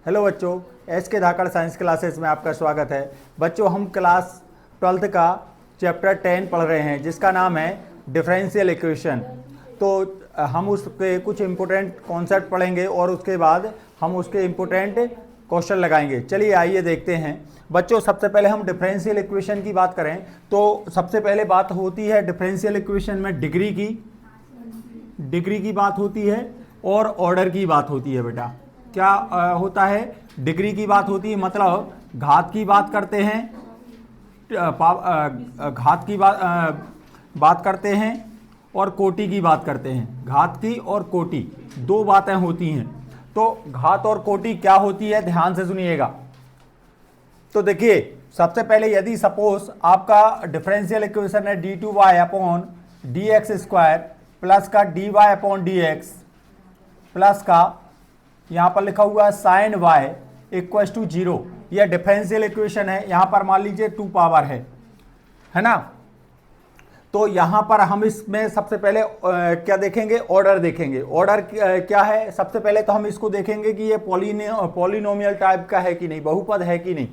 Hello बच्चों, S के धाकड़ science classes में आपका स्वागत है। बच्चों, हम क्लास 12th का चैप्टर 10 पढ़ रहे हैं जिसका नाम है डिफरेंशियल इक्वेशन। तो हम उसके कुछ इम्पोर्टेंट कॉन्सेप्ट पढ़ेंगे और उसके बाद हम उसके इम्पोर्टेंट क्वेश्चन लगाएंगे। चलिए आइए देखते हैं। बच्चों, सबसे पहले हम डिफरेंशियल इक्वेशन की बात करें तो सबसे पहले बात होती है डिफरेंशियल इक्वेशन में डिग्री की बात होती है और ऑर्डर की बात होती है। बेटा क्या होता है? डिग्री की बात होती है, मतलब घात की बात करते हैं, घात की बात करते हैं और कोटि की बात करते हैं। घात की और कोटि दो बातें होती हैं। तो घात और कोटि क्या होती है, ध्यान से सुनिएगा। तो देखिए, सबसे पहले यदि सपोज आपका डिफरेंशियल इक्वेशन है d2y upon dx square plus का dy अपॉन dx प्लस का यहाँ पर लिखा हुआ है साइन y इक्वल टू 0। यह डिफरेंशियल इक्वेशन है। यहाँ पर मान लीजिए 2 पावर है ना। तो यहाँ पर हम इसमें सबसे पहले क्या देखेंगे? ऑर्डर देखेंगे। ऑर्डर क्या है? सबसे पहले तो हम इसको देखेंगे कि ये पॉलिनोमियल टाइप का है कि नहीं, बहुपद है कि नहीं।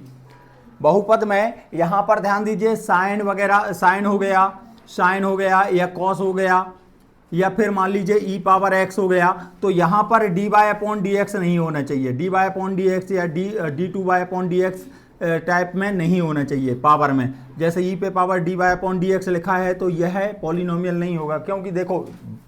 बहुपद में यहाँ पर ध्यान दीजिए, साइन वगैरह, साइन हो गया या कॉस हो गया या फिर मान लीजिए e पावर x हो गया। तो यहाँ पर dy अपॉन dx नहीं होना चाहिए। dy अपॉन dx या d2y अपॉन dx टाइप में नहीं होना चाहिए पावर में। जैसे e पे पावर dy अपॉन dx लिखा है तो यह पॉलिनोमियल नहीं होगा, क्योंकि देखो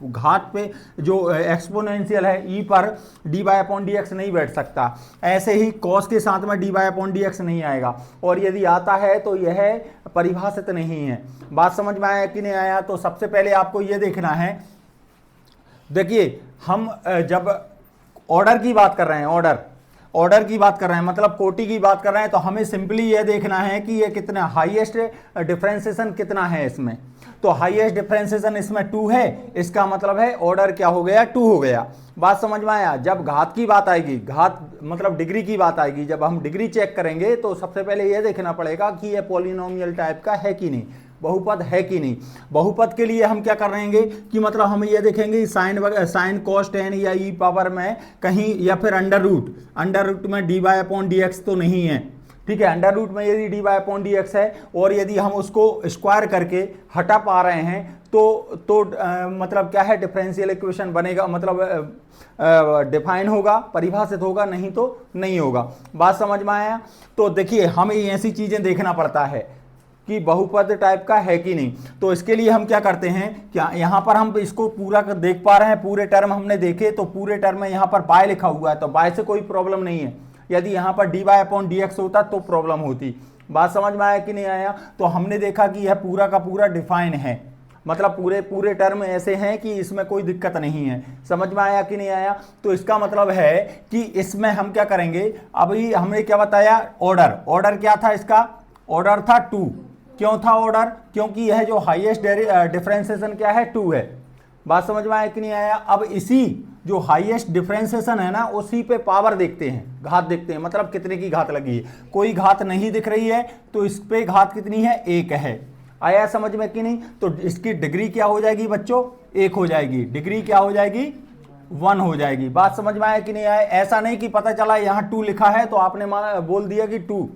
घात पे जो एक्सपोनेंशियल है e पर dy अपॉन dx नहीं बैठ सकता। ऐसे ही cos के साथ में dy अपॉन dx नहीं आएगा, और यदि आता है तो यह परिभाषित नहीं है। बात समझ में आया कि नहीं आया? तो सबसे पहले आपको यह देखना है। देखिए, हम जब ऑर्डर की बात कर रहे हैं, ऑर्डर की बात कर रहे हैं, मतलब कोटि की बात कर रहे हैं, तो हमें सिंपली यह देखना है कि ये कितना हाईएस्ट डिफरेंशिएशन कितना है इसमें। तो हाईएस्ट डिफरेंशिएशन इसमें 2 है, इसका मतलब है ऑर्डर क्या हो गया? 2 हो गया। बात समझ में आया? जब घात की बात आएगी, घात मतलब डिग्री की बात आएगी, जब हम डिग्री चेक करेंगे तो सबसे पहले यह देखना पड़ेगा कि यह पॉलिनोमियल टाइप का है कि नहीं, बहुपद है कि नहीं। बहुपद के लिए हम क्या कर रहेंगे कि मतलब हम ये देखेंगे साइन कॉस टेन या ई पावर में कहीं, या फिर अंडर रूट में d y upon d x तो नहीं है। ठीक है, अंडर रूट में यदि d y upon d x है और यदि हम उसको स्क्वायर करके हटा पा रहे हैं तो मतलब क्या है, डिफरेंशियल इक्वेशन बनेगा, मतलब डिफाइन होगा, परिभाषित होगा, नहीं तो नहीं होगा। बात समझ में आया? तो देखिए, हमें ऐसी चीजें देखना पड़ता है कि बहुपद टाइप का है कि नहीं। तो इसके लिए हम क्या करते हैं, क्या यहाँ पर हम इसको पूरा देख पा रहे हैं, पूरे टर्म हमने देखे, तो पूरे टर्म में यहाँ पर बाय लिखा हुआ है, तो बाय से कोई प्रॉब्लम नहीं है। यदि यहाँ पर dy अपॉन dx होता तो प्रॉब्लम होती। बात समझ में आया कि नहीं आया? तो हमने देखा कि यह पूरा का पूरा डिफाइन है, मतलब पूरे टर्म ऐसे हैं कि इसमें कोई दिक्कत नहीं है। समझ में आया कि नहीं आया? तो इसका मतलब है कि इसमें हम क्या करेंगे, अभी हमने क्या बताया, ऑर्डर क्या था इसका? ऑर्डर था 2। क्यों था ऑर्डर? क्योंकि यह जो हाईएस्ट डिफरेंशिएशन क्या है, 2 है। बात समझ में आया कि नहीं आया? अब इसी जो हाईएस्ट डिफरेंशिएशन है ना, उसी पे पावर देखते हैं, घात देखते हैं, मतलब कितने की घात लगी है। कोई घात नहीं दिख रही है तो इस पे घात कितनी है? 1 है। आया समझ में कि नहीं? तो इसकी डिग्री क्या हो जाएगी बच्चों? 1 हो जाएगी। डिग्री क्या हो जाएगी? 1 हो जाएगी। बात समझ में आया कि नहीं आया? ऐसा नहीं कि पता चला यहाँ 2 लिखा है तो आपने बोल दिया कि 2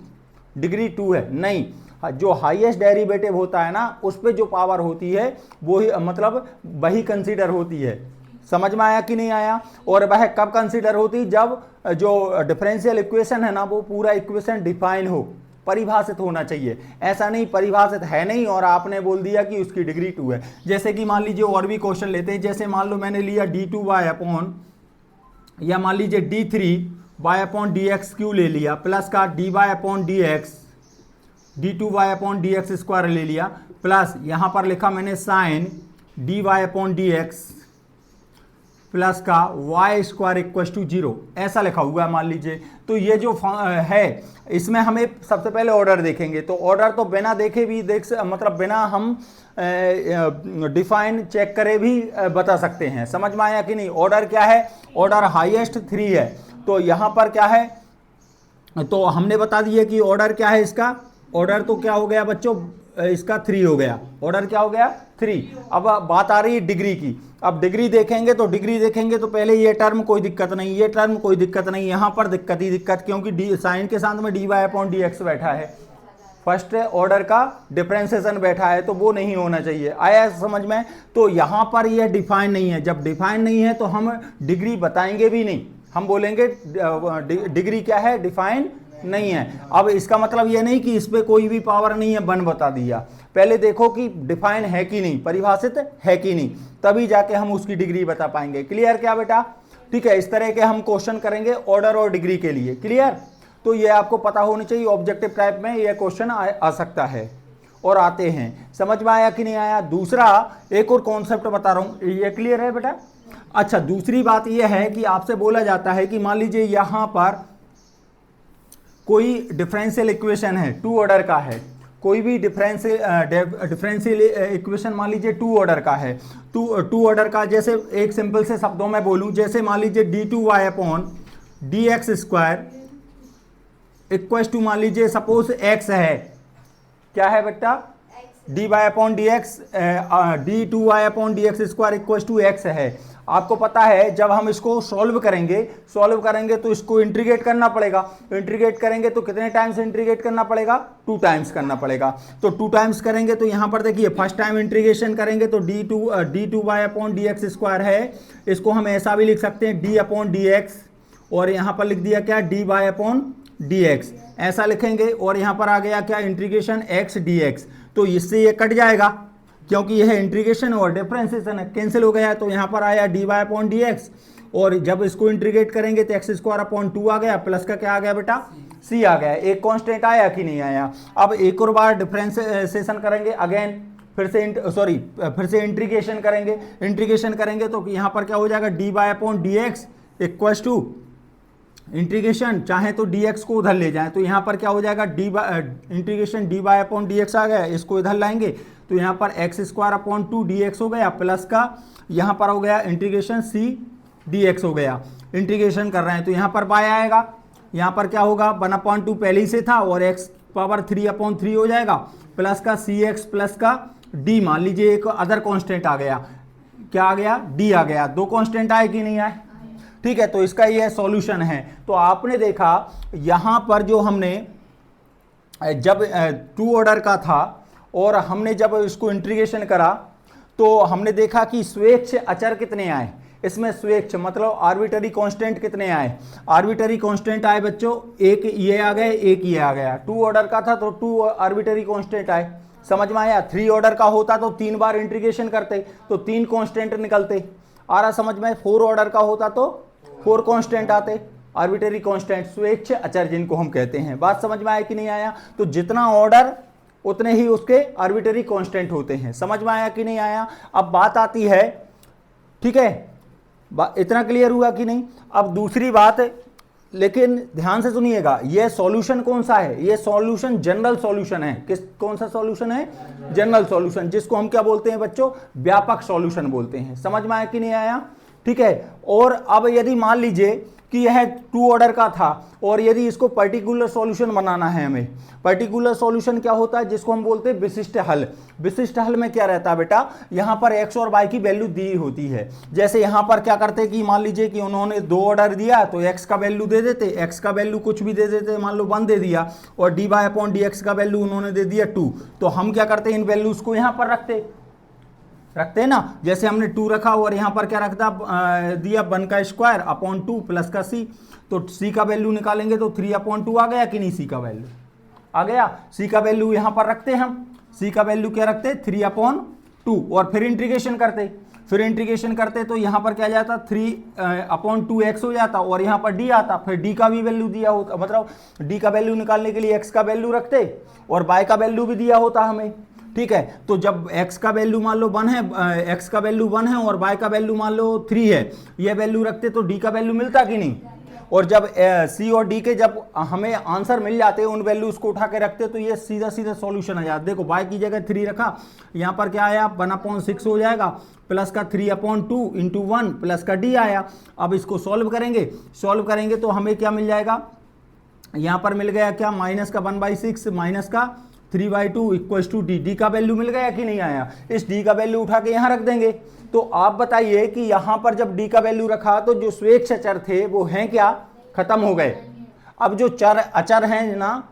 डिग्री 2 है, नहीं। जो हाईएस्ट डेरिवेटिव होता है ना, उस पे जो पावर होती है वो ही, मतलब वही कंसीडर होती है। समझ में आया कि नहीं आया? और वह कब कंसीडर होती? जब जो डिफरेंशियल इक्वेशन है ना, वो पूरा इक्वेशन डिफाइन हो, परिभाषित होना चाहिए। ऐसा नहीं परिभाषित है नहीं और आपने बोल दिया कि उसकी डिग्री 2 है। जैसे कि मान लीजिए और भी क्वेश्चन लेते हैं। जैसे मान लो मैंने लिया d2y अपॉन, या मान लीजिए d3y अपॉन dx क्यों ले लिया, प्लस का dy upon dx d2y upon dx square ले लिया, प्लस यहाँ पर लिखा मैंने sine dy upon dx plus का y स्क्वायर इक्वल टू 0, ऐसा लिखा हुआ है मान लीजिए। तो ये जो है, इसमें हमें सबसे पहले ऑर्डर देखेंगे। तो ऑर्डर तो बिना देखे भी मतलब बिना हम डिफाइन चेक करे भी बता सकते हैं। समझ में आया कि नहीं? ऑर्डर क्या है? ऑर्डर हाईएस्ट 3 है। तो यहाँ पर क्या है, तो हमने बता दिया कि ऑर्डर क्या है इसका। ऑर्डर तो क्या हो गया बच्चों? इसका 3 हो गया। ऑर्डर क्या हो गया? 3। अब बात आ रही है डिग्री की। अब डिग्री देखेंगे तो पहले ये टर्म कोई दिक्कत नहीं, ये टर्म कोई दिक्कत नहीं, यहाँ पर दिक्कत ही दिक्कत, क्योंकि डी साइन के साथ में dy/dx बैठा है, फर्स्ट ऑर्डर का डिफरेंशिएशन बैठा है, तो वो नहीं होना चाहिए। आया समझ में? तो यहाँ पर ये डिफाइन नहीं है। जब डिफाइन नहीं है तो हम डिग्री बताएंगे भी नहीं, हम बोलेंगे डिग्री क्या है, डिफाइन नहीं है। अब इसका मतलब ये नहीं कि इस पे कोई भी पावर नहीं है, 1 बता दिया। पहले देखो कि डिफाइन है कि नहीं, परिभाषित है कि नहीं, तभी जाके हम उसकी डिग्री बता पाएंगे। क्लियर क्या बेटा? ठीक है, इस तरह के हम क्वेश्चन करेंगे ऑर्डर और डिग्री के लिए। क्लियर? तो ये आपको पता होनी चाहिए, ऑब्जेक्टिव टाइप में ये क्वेश्चन आ सकता है और आते हैं। समझ में आया कि नहीं आया? दूसरा एक और कॉन्सेप्ट बता रहा हूं, ये क्लियर है बेटा? अच्छा, दूसरी बात यह है कि आपसे बोला जाता है कि मान लीजिए यहां पर कोई डिफरेंशियल इक्वेशन है, 2 ऑर्डर का है, कोई भी डिफरेंशियल इक्वेशन मान लीजिए 2 ऑर्डर का है, 2 ऑर्डर का। जैसे एक सिंपल से शब्दों में बोलूं, जैसे मान लीजिए d2y/dx² इक्वल टू, मान लीजिए सपोज x है, क्या है बेटा? d2y/dx² इक्वल टू x है। आपको पता है जब हम इसको सॉल्व करेंगे तो इसको इंटीग्रेट करना पड़ेगा। इंटीग्रेट करेंगे तो कितने टाइम्स इंटीग्रेट करना पड़ेगा? 2 टाइम्स करना पड़ेगा। तो 2 टाइम्स करेंगे तो यहाँ पर देखिए, फर्स्ट टाइम इंटीग्रेशन करेंगे तो d2y/dx² है, इसको हम ऐसा भी लिख सकते हैं d/dx, और यहाँ पर लिख दिया क्या, dy/dx, ऐसा लिखेंगे। और यहाँ पर आ गया क्या, इंटीग्रेशन x dx। तो इससे ये कट जाएगा क्योंकि यह इंटीग्रेशन और डिफरेंशिएशन है, कैंसिल हो गया है। तो यहाँ पर आया dy/dx, और जब इसको इंटीग्रेट करेंगे तो x² आ गया, प्लस का क्या आ गया बेटा, c आ गया। एक कांस्टेंट आया कि नहीं आया? अब एक और बार डिफरेंशिएशन करेंगे, अगेन फिर से इंटीग्रेशन करेंगे। इंटीग्रेशन करेंगे तो यहाँ पर क्या हो जाएगा, dy/dx इक्वल टू इंटीग्रेशन, चाहे तो dx को उधर ले जाएं तो यहाँ पर क्या हो जाएगा, इंटीग्रेशन dy/dx आ गया, इसको इधर लाएंगे तो यहाँ पर x² dx हो गया, प्लस का यहाँ पर हो गया इंटीग्रेशन c dx हो गया। इंटीग्रेशन कर रहे हैं तो यहाँ पर y आएगा, यहाँ पर क्या होगा, 1/2 पहले ही से था और x पावर 3/3 हो जाएगा, प्लस का cx प्लस का d, मान लीजिए एक अदर कांस्टेंट आ गया, क्या आ गया, d आ गया। 2 कांस्टेंट आए कि नहीं आए? ठीक है, तो इसका यह सॉल्यूशन है। तो आपने देखा यहां पर जो हमने जब 2 ऑर्डर का था और हमने जब इसको इंटीग्रेशन करा तो हमने देखा कि स्वेच्छ अचर कितने आए। इसमें स्वेच्छ मतलब आर्बिटरी कांस्टेंट कितने आए? आर्बिटरी कांस्टेंट आए बच्चों, एक ये आ गए, एक ये आ गया। 2 ऑर्डर का था तो 2 आर्बिटरी कांस्टेंट आए। समझ में आया? 3 ऑर्डर का होता तो 3 बार इंटीग्रेशन करते तो 3 कांस्टेंट निकलते। आ रहा समझ में? 4 ऑर्डर का होता तो 4 कांस्टेंट आते, आर्बिटरी कांस्टेंट, स्वेच्छ अचर जिनको हम कहते हैं। बात समझ में आया कि नहीं आया? तो जितना ऑर्डर उतने ही उसके आर्बिटरी कांस्टेंट होते हैं। समझ में आया कि नहीं आया? अब बात आती है, ठीक है, इतना क्लियर हुआ कि नहीं? अब दूसरी बात, लेकिन ध्यान से सुनिएगा, ये सॉल्यूशन कौन सा है? ये सॉल्यूशन जनरल सॉल्यूशन है। कौन सा सॉल्यूशन है? जनरल सॉल्यूशन, जिसको हम क्या बोलते हैं बच्चों, व्यापक सॉल्यूशन बोलते हैं। समझ में आया कि नहीं आया? ठीक है। और अब यदि मान लीजिए कि यह 2 ऑर्डर का था और यदि इसको पर्टिकुलर सॉल्यूशन बनाना है हमें, पर्टिकुलर सॉल्यूशन क्या होता है, जिसको हम बोलते हैं विशिष्ट हल। विशिष्ट हल में क्या रहता है बेटा, यहाँ पर x और y की वैल्यू दी होती है। जैसे यहाँ पर क्या करते हैं कि मान लीजिए कि उन्होंने 2 ऑर्डर दिया तो x का वैल्यू दे देते, x का वैल्यू कुछ भी दे देते, मान लो 1 दे दिया, और dy/dx का वैल्यू उन्होंने दे दिया 2। तो हम क्या करते हैं, इन वैल्यूज को यहाँ पर रखते हैं ना। जैसे हमने 2 रखा और यहाँ पर क्या रखता दिया, 1² प्लस का c। तो c का वैल्यू निकालेंगे तो 3/2 आ गया कि नहीं? c का वैल्यू आ गया। c का वैल्यू यहाँ पर रखते हैं हम, c का वैल्यू क्या रखते, 3/2, और फिर इंटीग्रेशन करते तो यहाँ पर क्या जाता, 3/2x हो जाता, और यहाँ पर d आता, फिर d का भी वैल्यू दिया होता, मतलब d का वैल्यू निकालने के लिए x का वैल्यू रखते और y का वैल्यू भी दिया होता हमें। ठीक है, तो जब x का वैल्यू मान लो 1 है, x का वैल्यू 1 है और y का वैल्यू मान लो 3 है, ये वैल्यू रखते तो d का वैल्यू मिलता कि नहीं? और जब c और d के जब हमें आंसर मिल जाते उन वैल्यूज को उठा के रखते तो ये सीधा सॉल्यूशन आ जाता। देखो y की जगह 3 रखा, यहाँ पर क्या आया, 1/6 हो जाएगा, प्लस का 3/2 इंटू 1 प्लस का d आया। अब इसको सॉल्व करेंगे तो हमें क्या मिल जाएगा, यहाँ पर मिल गया क्या, माइनस का 1/6 माइनस का 3/2 इक्वल्स टू डी। डी का वैल्यू मिल गया कि नहीं आया? इस डी का वैल्यू उठा के यहाँ रख देंगे। तो आप बताइए कि यहाँ पर जब डी का वैल्यू रखा तो जो स्वेच्छ अचर थे वो हैं क्या? खत्म हो गए। अब जो चर अचर हैं ना,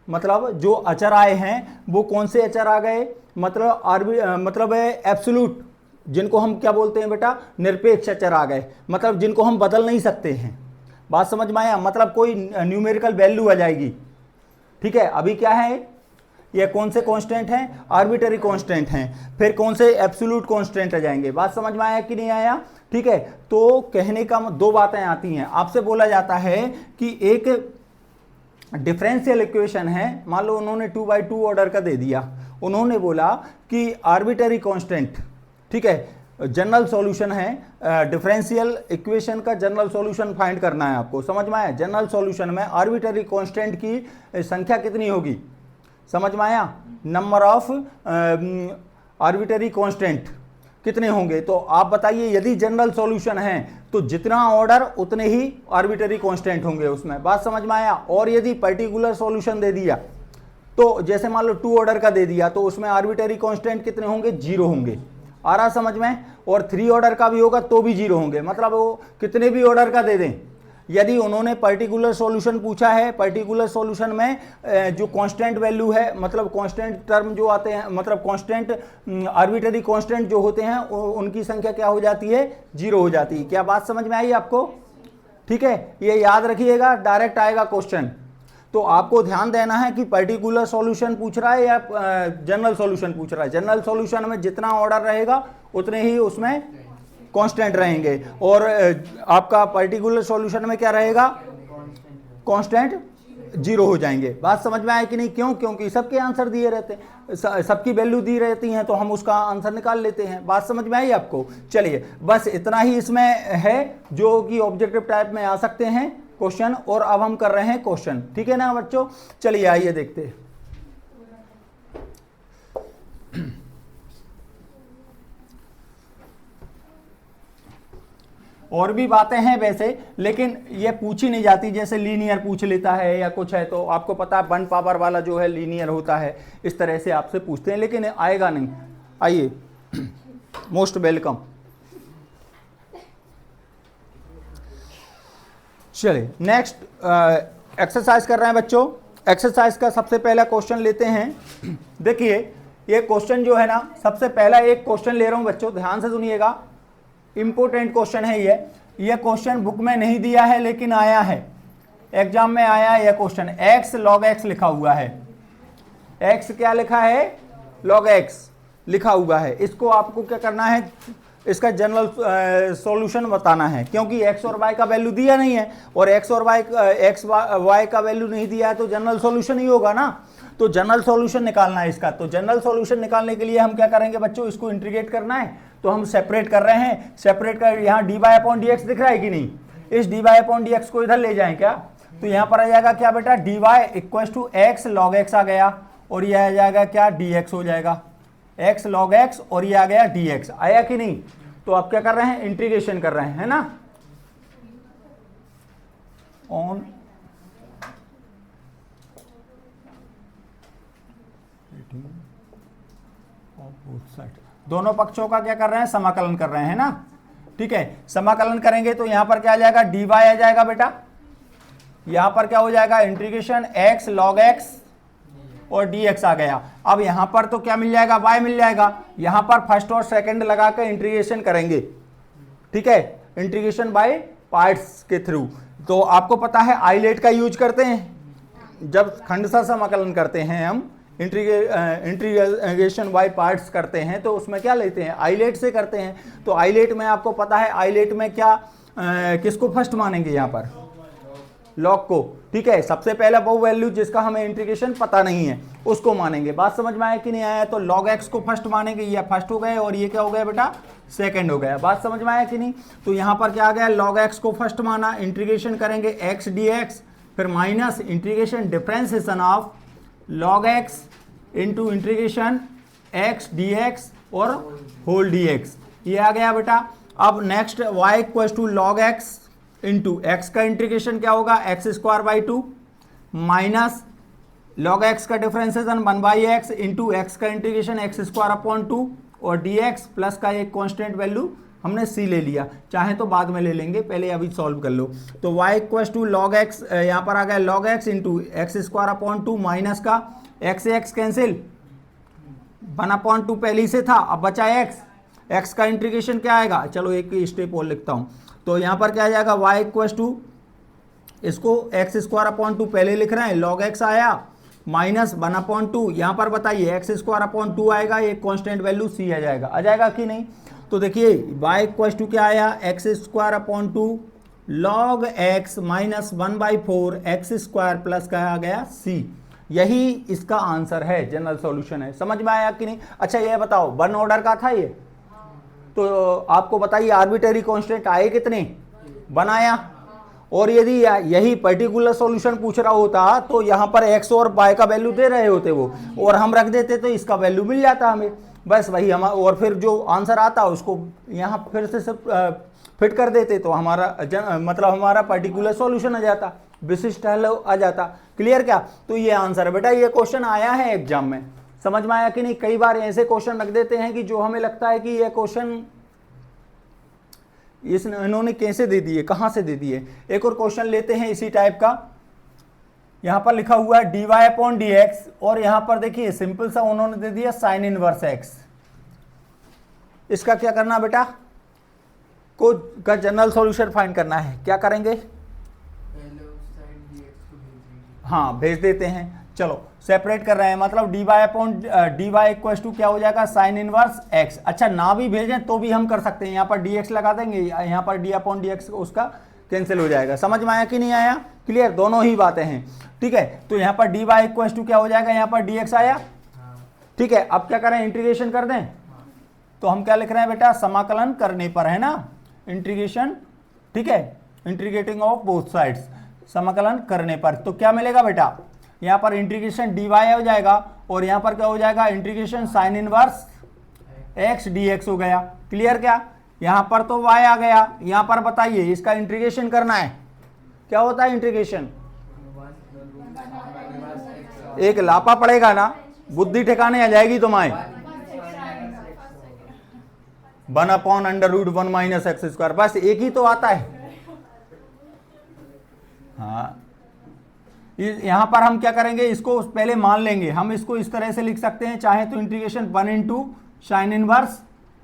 मतलब जो अचर आए हैं वो कौन से अचर आ गए? मतलब एब्सोल्यूट, जिनको हम क्या बोलते हैं बेटा? निरपेक्ष अचर आ गए, मतलब जिनको हम बदल नहीं सकते हैं। बात समझ में आया? मतलब कोई न्यूमेरिकल वैल्यू आ जाएगी। ठीक है, अभी क्या है? ये कौन से कांस्टेंट हैं? आर्बिट्ररी कांस्टेंट हैं। फिर कौन से? एब्सोल्यूट कांस्टेंट आ जाएंगे। बात समझ में आया कि नहीं आया? ठीक है, तो कहने का दो बातें आती हैं। आपसे बोला जाता है कि एक डिफरेंशियल इक्वेशन है, मान लो उन्होंने 2/2 ऑर्डर का दे दिया, उन्होंने बोला कि आर्बिट्ररी कांस्टेंट, ठीक है, जनरल सॉल्यूशन है, डिफरेंशियल इक्वेशन का जनरल सॉल्यूशन फाइंड करना है आपको। समझ में आया? जनरल सॉल्यूशन में आर्बिट्ररी कांस्टेंट की संख्या कितनी होगी? समझ में आया? नंबर ऑफ आर्बिट्ररी कांस्टेंट कितने होंगे? तो आप बताइए, यदि जनरल सॉल्यूशन है तो जितना ऑर्डर उतने ही आर्बिट्ररी कांस्टेंट होंगे उसमें। बात समझ में आया? और यदि पर्टिकुलर सॉल्यूशन दे दिया तो जैसे मान लो 2 ऑर्डर का दे दिया तो उसमें आर्बिट्ररी कांस्टेंट कितने होंगे? 0 होंगे। आ रहा समझ में? और 3 ऑर्डर का भी होगा तो भी 0 होंगे। मतलब वो कितने भी ऑर्डर का दे दें, यदि उन्होंने पर्टिकुलर सॉल्यूशन पूछा है, पर्टिकुलर सॉल्यूशन में जो कांस्टेंट वैल्यू है, मतलब कांस्टेंट टर्म जो आते हैं, मतलब कांस्टेंट आर्बिट्ररी कांस्टेंट जो होते हैं उनकी संख्या क्या हो जाती है? 0 हो जाती है। क्या बात समझ में आई आपको? ठीक है, ये याद रखिएगा, डायरेक्ट आएगा क्वेश्चन। तो आपको ध्यान देना है कि पर्टिकुलर सॉल्यूशन पूछ रहा है या जनरल सॉल्यूशन पूछ रहा है। जनरल सॉल्यूशन में जितना ऑर्डर रहेगा उतने ही उसमें कांस्टेंट रहेंगे, और आपका पर्टिकुलर सॉल्यूशन में क्या रहेगा? कांस्टेंट 0 हो जाएंगे। बात समझ में आए कि नहीं? क्यों? क्योंकि सबके आंसर दिए रहते हैं, सबकी वैल्यू दी रहती हैं, तो हम उसका आंसर निकाल लेते हैं। बात समझ में आई आपको? चलिए, बस इतना ही इसमें है जो कि ऑब्जेक्टिव टाइप में आ सकते हैं क्वेश्चन, और अब हम कर रहे हैं क्वेश्चन। ठीक है ना बच्चों? चलिए आइए देखते हैं। और भी बातें हैं वैसे, लेकिन ये पूछी नहीं जाती, जैसे लीनियर पूछ लेता है या कुछ है, तो आपको पता है 1 पावर वाला जो है लीनियर होता है, इस तरह से आपसे पूछते हैं, लेकिन आएगा नहीं। आइए, मोस्ट वेलकम। चलिए नेक्स्ट एक्सरसाइज कर रहे हैं बच्चों। एक्सरसाइज का सबसे पहला क्वेश्चन लेते हैं। देखिए, ये क्वेश्चन जो है ना, सबसे पहला एक क्वेश्चन ले रहा हूं बच्चों, ध्यान से सुनिएगा, इंपोर्टेंट क्वेश्चन है ये क्वेश्चन बुक में नहीं दिया है लेकिन आया है, एग्जाम में आया है यह क्वेश्चन। x log x लिखा हुआ है। x क्या लिखा है? log x लिखा हुआ है। इसको आपको क्या करना है? इसका जनरल सॉल्यूशन बताना है, क्योंकि x और y का वैल्यू दिया नहीं है, और x और y का वैल्यू नहीं दिया है तो जनरल सॉल्यूशन ही होगा ना। तो जनरल सॉल्यूशन निकालना है इसका। तो जनरल सॉल्यूशन निकालने के लिए हम क्या करेंगे बच्चों? इसको इंटीग्रेट करना है, तो हम सेपरेट कर रहे हैं। सेपरेट कर, यहाँ dy/dx दिख रहा है कि नहीं? इस dy/dx को इधर ले जाएं क्या? तो यहाँ पर आ जाएगा क्या बेटा? dy = x log x आ गया, और यह आ जाएगा क्या? dx हो जाएगा, x log x, और ये आ गया dx। आया कि नहीं? तो आप क्या कर रहे हैं? इंटीग्रेशन कर रहे हैं, है ना? ऑन दोनों पक्षों का क्या कर रहे हैं? समाकलन कर रहे हैं ना। ठीक है, समाकलन करेंगे तो यहां पर क्या आ जाएगा? dy आ जाएगा बेटा। यहां पर क्या हो जाएगा? इंटीग्रेशन x log x और dx आ गया। अब यहां पर तो क्या मिल जाएगा? y मिल जाएगा। यहां पर फर्स्ट और सेकंड लगा कर इंटीग्रेशन करेंगे। ठीक है, इंटीग्रेशन बाय पार्ट्स के थ्रू। तो आपको पता है आइलेट का यूज करते हैं जब खंडशः समाकलन करते हैं, हम इंटीग्रेशन बाय पार्ट्स करते हैं, तो उसमें क्या लेते हैं? आइलेट से करते हैं। तो आइलेट में आपको पता है, आइलेट में क्या किसको फर्स्ट मानेंगे? यहाँ पर लॉग को। ठीक है, सबसे पहला वो वैल्यू जिसका हमें इंटीग्रेशन पता नहीं है उसको मानेंगे। बात समझ में आया कि नहीं आया? तो log x को फर्स्ट मानेंगे, ये फर्स्ट हो गए, और ये क्या हो गया बेटा? सेकंड हो गया। बात समझ में आया कि नहीं? तो यहाँ पर क्या आ गया? log x को फर्स्ट माना, इंटीग्रेशन करेंगे x dx, फिर minus integration differentiation of log x into integration x dx और होल dx, ये आ गया बेटा। अब next y = log x into x का इंटीग्रेशन क्या होगा? x² / 2 माइनस log x का डिफरेंशिएशन 1/x इंटू एक्स का इंटीग्रेशन x² और dx प्लस का एक कांस्टेंट वैल्यू हमने c ले लिया, चाहे तो बाद में ले लेंगे, पहले अभी सॉल्व कर लो। तो y equals to log x, यहाँ पर आ गया log x into x² minus का x से x कैंसिल, 1/2 पहले से था, अब बचा x का इंटीग्रेशन क्या आएगा, चलो एक स्टेप और लिखता हूँ। तो यहाँ पर क्या आ जाएगा y इक्वल्स टू, इसको x² पहले लिख रहे हैं, log x आया माइनस 1/2, यहाँ पर बताइए x² आएगा, एक कांस्टेंट वैल्यू c आ जाएगा कि नहीं। तो देखिए y इक्वल्स टू क्या आया, x² log x minus 1/4 x² plus क्या आ गया c। यही इसका आंसर है, जनरल सॉल्यूशन है। समझ में आया कि नहीं। अच्छा ये बताओ 1 ऑर्डर का था ये, तो आपको बताइए आर्बिट्रेरी कांस्टेंट आए कितने, 1 आया। और यदि यही पर्टिकुलर सॉल्यूशन पूछ रहा होता तो यहाँ पर x और y का वैल्यू दे रहे होते वो, और हम रख देते तो इसका वैल्यू मिल जाता हमें, बस वही हम, और फिर जो आंसर आता उसको यहाँ फिर से सब फिट कर देते तो हमारा मतलब हमारा पर्टिकुलर सॉल्यूशन आ जाता, विशिष्ट हल आ जाता। क्लियर क्या। तो ये आंसर है बेटा, ये क्वेश्चन आया है एग्जाम में, समझ में आया कि नहीं। कई बार ऐसे क्वेश्चन रख देते हैं कि जो हमें लगता है कि ये क्वेश्चन इन्होंने कैसे दे दिए, कहाँ से दे दिए। एक और क्वेश्चन लेते हैं इसी टाइप का, यहाँ पर लिखा हुआ है dy/dx, और यहाँ पर देखिए सिंपल सा उन्होंने दे दिया sin इनवर्स x। इसका क्या करना बेटा, को का जनरल सॉल्यूशन फाइंड करना है। क्या करेंगे, हाँ भेज देते हैं, चलो सेपरेट कर रहे हैं, मतलब dy इक्वल्स टू क्या हो जाएगा, sin इनवर्स x। अच्छा ना भी भेजें तो भी हम कर सकते हैं, यहाँ पर dx लगा देंगे, यहाँ पर d/dx उसका कैंसिल हो जाएगा। समझ में आया कि नहीं आया, क्लियर, दोनों ही बातें हैं। ठीक है, तो यहाँ पर dy इक्वल्स टू क्या हो जाएगा, यहाँ पर dx आया। ठीक है, अब क्या करें, इंटीग्रेशन कर दें। तो हम क्या लिख रहे हैं बेटा, समाकलन करने पर, है ना, इंटीग्रेशन। ठीक है, इंटीग्रेटिंग ऑफ बोथ साइड्स, समाकलन करने पर तो क्या मिलेगा बेटा, यहाँ पर इंटीग्रेशन dy हो जाएगा, और यहाँ पर क्या हो जाएगा, integration sin inverse x dx हो गया। क्लियर क्या, यहाँ पर तो y आ गया, यहाँ पर बताइए इसका इंटीग्रेशन करना है, क्या होता है इंटीग्रेशन, एक लापा पड़ेगा ना, बुद्धि ठिकाने आ जाएगी तुम्हारी। 1/√1 - x², बस एक ही तो आता है। हाँ, यहाँ पर हम क्या करेंगे, इसको पहले मान लेंगे, हम इसको इस तरह से लिख सकते हैं, चाहे तो integration 1 into sine inverse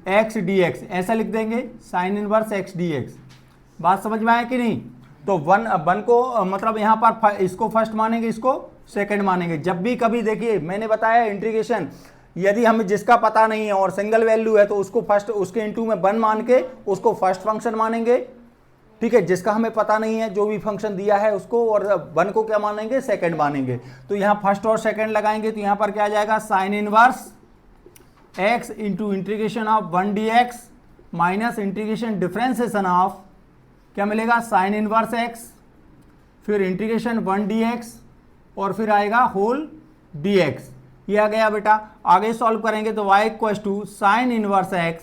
x dx ऐसा लिख देंगे, साइन इनवर्स x dx। बात समझ में आया कि नहीं। तो वन को मतलब यहाँ पर इसको फर्स्ट मानेंगे, इसको सेकंड मानेंगे। जब भी कभी देखिए मैंने बताया इंटीग्रेशन, यदि हमें जिसका पता नहीं है और सिंगल वैल्यू है तो उसको फर्स्ट, उसके इंटू में 1 मान के उसको फर्स्ट फंक्शन मानेंगे। ठीक है, जिसका हमें पता नहीं है, जो भी फंक्शन दिया है उसको, और 1 को क्या मानेंगे, सेकंड मानेंगे। तो यहाँ फर्स्ट और सेकंड लगाएंगे, तो यहाँ पर क्या आ जाएगा, sign inverse x into integration of 1 dx minus integration differentiation of क्या मिलेगा, साइन इनवर्स x, फिर इंटीग्रेशन 1 dx और फिर आएगा होल dx। ये आ गया बेटा। आगे सॉल्व करेंगे तो y equals to sine inverse x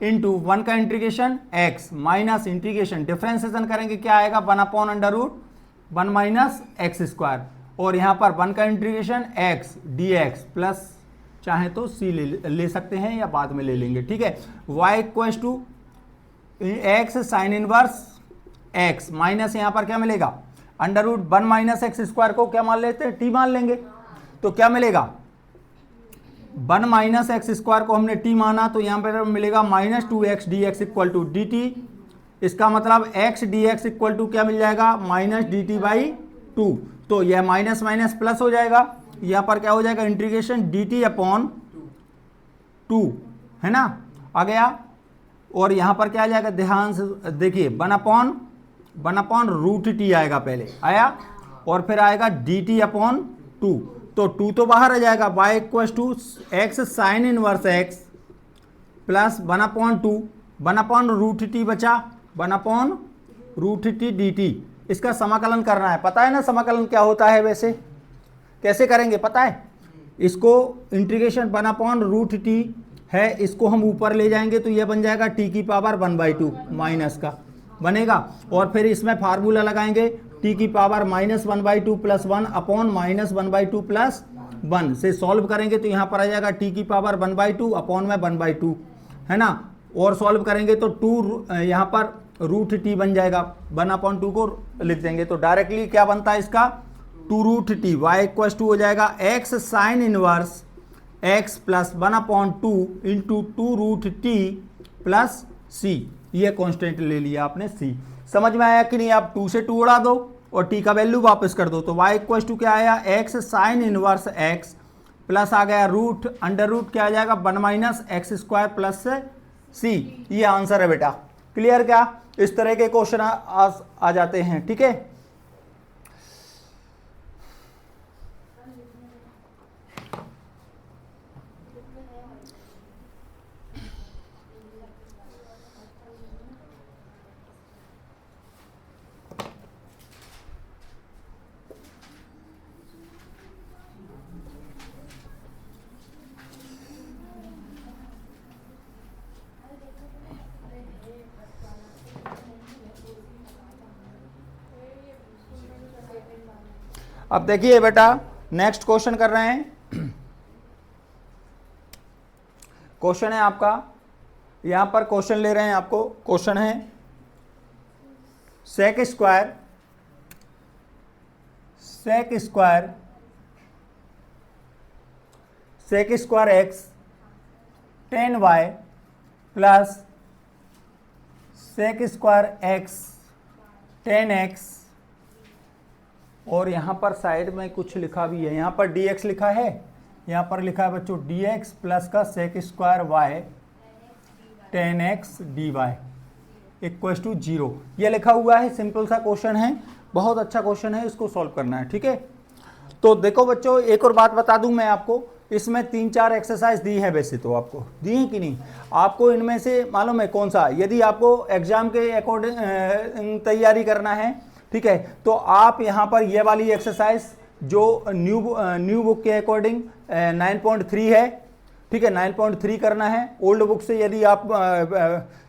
into 1 का integration x minus integration differentiation करेंगे, क्या आएगा, 1/√1 माइनस x², और यहाँ पर 1 का इंटीग्रेशन x dx प्लस, चाहे तो c ले सकते हैं या बाद में ले लेंगे। ठीक है, y equals to x sine inverse x minus यहाँ पर क्या मिलेगा, √1 माइनस x² को क्या मान लेते हैं, t मान लेंगे। तो क्या मिलेगा, 1 माइनस x² को हमने t माना, तो यहाँ पर मिलेगा -2x dx equal to dt। इसका मतलब x dx इक्वल टू क्या मिल जाएगा, -dt/2। तो यह माइनस माइनस प्लस हो जाएगा, यहाँ पर क्या हो जाएगा, इंटीग्रेशन dt/2 है ना, आ गया। और यहाँ पर क्या आ जाएगा, ध्यान से देखिए, 1/√t आएगा, पहले आया और फिर आएगा dt/2। तो 2 तो बाहर आ जाएगा, y equals to x sine inverse x plus 1/2, 1/√t बचा, 1/√t dt। इसका समाकलन करना है, पता है ना समाकलन क्या होता है, वैसे कैसे करेंगे पता है, इसको इंटीग्रेशन 1/√t है, इसको हम ऊपर ले जाएंगे तो यह बन जाएगा t की पावर 1/2 माइनस का बनेगा, और फिर इसमें फार्मूला लगाएंगे टी की पावर -1/2 + 1 अपॉन -1/2 + 1 से सॉल्व करेंगे तो यहाँ पर आ जाएगा टी की पावर 1/2 अपॉन में 1/2, है ना। और सॉल्व करेंगे तो 2 यहाँ पर √t बन जाएगा, 1/2 को लिख देंगे तो डायरेक्टली क्या बनता है इसका 2√t। y = हो जाएगा x sin inverse x + 1/2 into 2√t + c। ये कॉन्स्टेंट ले लिया आपने c। समझ में आया कि नहीं। आप 2 से 2 उड़ा दो और t का वैल्यू वापस कर दो तो y = क्या आया x sin inverse x plus आ गया √, क्या आ जाएगा 1 - x² + c। ये आंसर है बेटा। क्लियर क्या। इस तरह के क्वेश्चन आ जाते हैं, ठीक है। अब देखिए बेटा नेक्स्ट क्वेश्चन कर रहे हैं। क्वेश्चन है आपका, यहां पर क्वेश्चन ले रहे हैं आपको। क्वेश्चन है sec square x 10y plus sec square x 10x और यहाँ पर साइड में कुछ लिखा भी है, यहाँ पर dx लिखा है, यहाँ पर लिखा है बच्चों dx प्लस का सेक स्क्वायर y 10x dy = 0। ये लिखा हुआ है। सिंपल सा क्वेश्चन है, बहुत अच्छा क्वेश्चन है, इसको सॉल्व करना है, ठीक है। तो देखो बच्चों एक और बात बता दूं मैं आपको, इसमें 3-4 एक्सरसाइज दी है, वैसे तो आपको दी है कि नहीं। आपको इनमें से मालूम है कौन सा, यदि आपको एग्जाम के अकॉर्डिंग तैयारी करना है, ठीक है, तो आप यहाँ पर ये वाली एक्सरसाइज जो न्यू बुक के अकॉर्डिंग 9.3 है, ठीक है, 9.3 करना है। ओल्ड बुक से यदि आप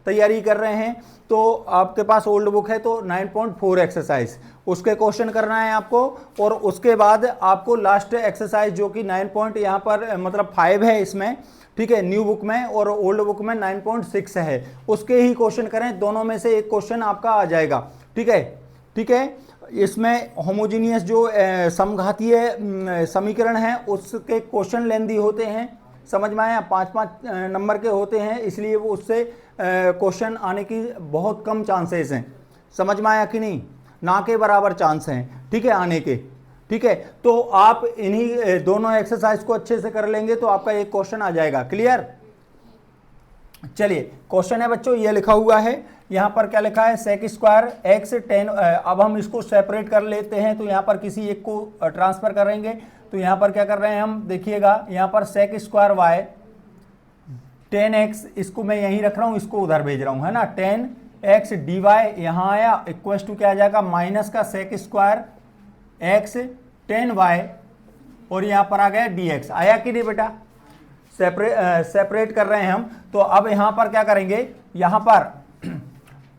तैयारी कर रहे हैं तो आपके पास ओल्ड बुक है तो 9.4 एक्सरसाइज उसके क्वेश्चन करना है आपको। और उसके बाद आपको लास्ट एक्सरसाइज जो कि 9 यहाँ पर मतलब 5 है इसमें, ठीक है, न्यू बुक में, और ओल्ड बुक में 9.6 है, उसके ही क्वेश्चन करें। दोनों में से एक क्वेश्चन आपका आ जाएगा, ठीक है, ठीक है। इसमें होमोजीनियस जो समघातीय समीकरण है उसके क्वेश्चन लेंदी होते हैं, समझ में आया, 5-5 नंबर के होते हैं, इसलिए वो उससे क्वेश्चन आने की बहुत कम चांसेस हैं। समझ में आया कि नहीं, ना के बराबर चांस हैं, ठीक है, आने के, ठीक है। तो आप इन्हीं दोनों एक्सरसाइज को अच्छे से कर लेंगे तो आपका एक क्वेश्चन आ जाएगा। क्लियर। चलिए क्वेश्चन है बच्चों, ये लिखा हुआ है, यहाँ पर क्या लिखा है सेक स्क्वायर x 10। अब हम इसको सेपरेट कर लेते हैं तो यहाँ पर किसी एक को ट्रांसफर करेंगे तो यहाँ पर क्या कर रहे हैं हम, देखिएगा यहाँ पर सेक स्क्वायर y 10x, इसको मैं यहीं रख रहा हूँ, इसको उधर भेज रहा हूँ, है ना। 10x dy यहाँ आया = क्या आ जाएगा माइनस का सेक स्क्वायर x 10y और यहाँ पर आ गया dx। आया कि नहीं बेटा। सेपरेट कर रहे हैं हम। तो अब यहाँ पर क्या करेंगे, यहाँ पर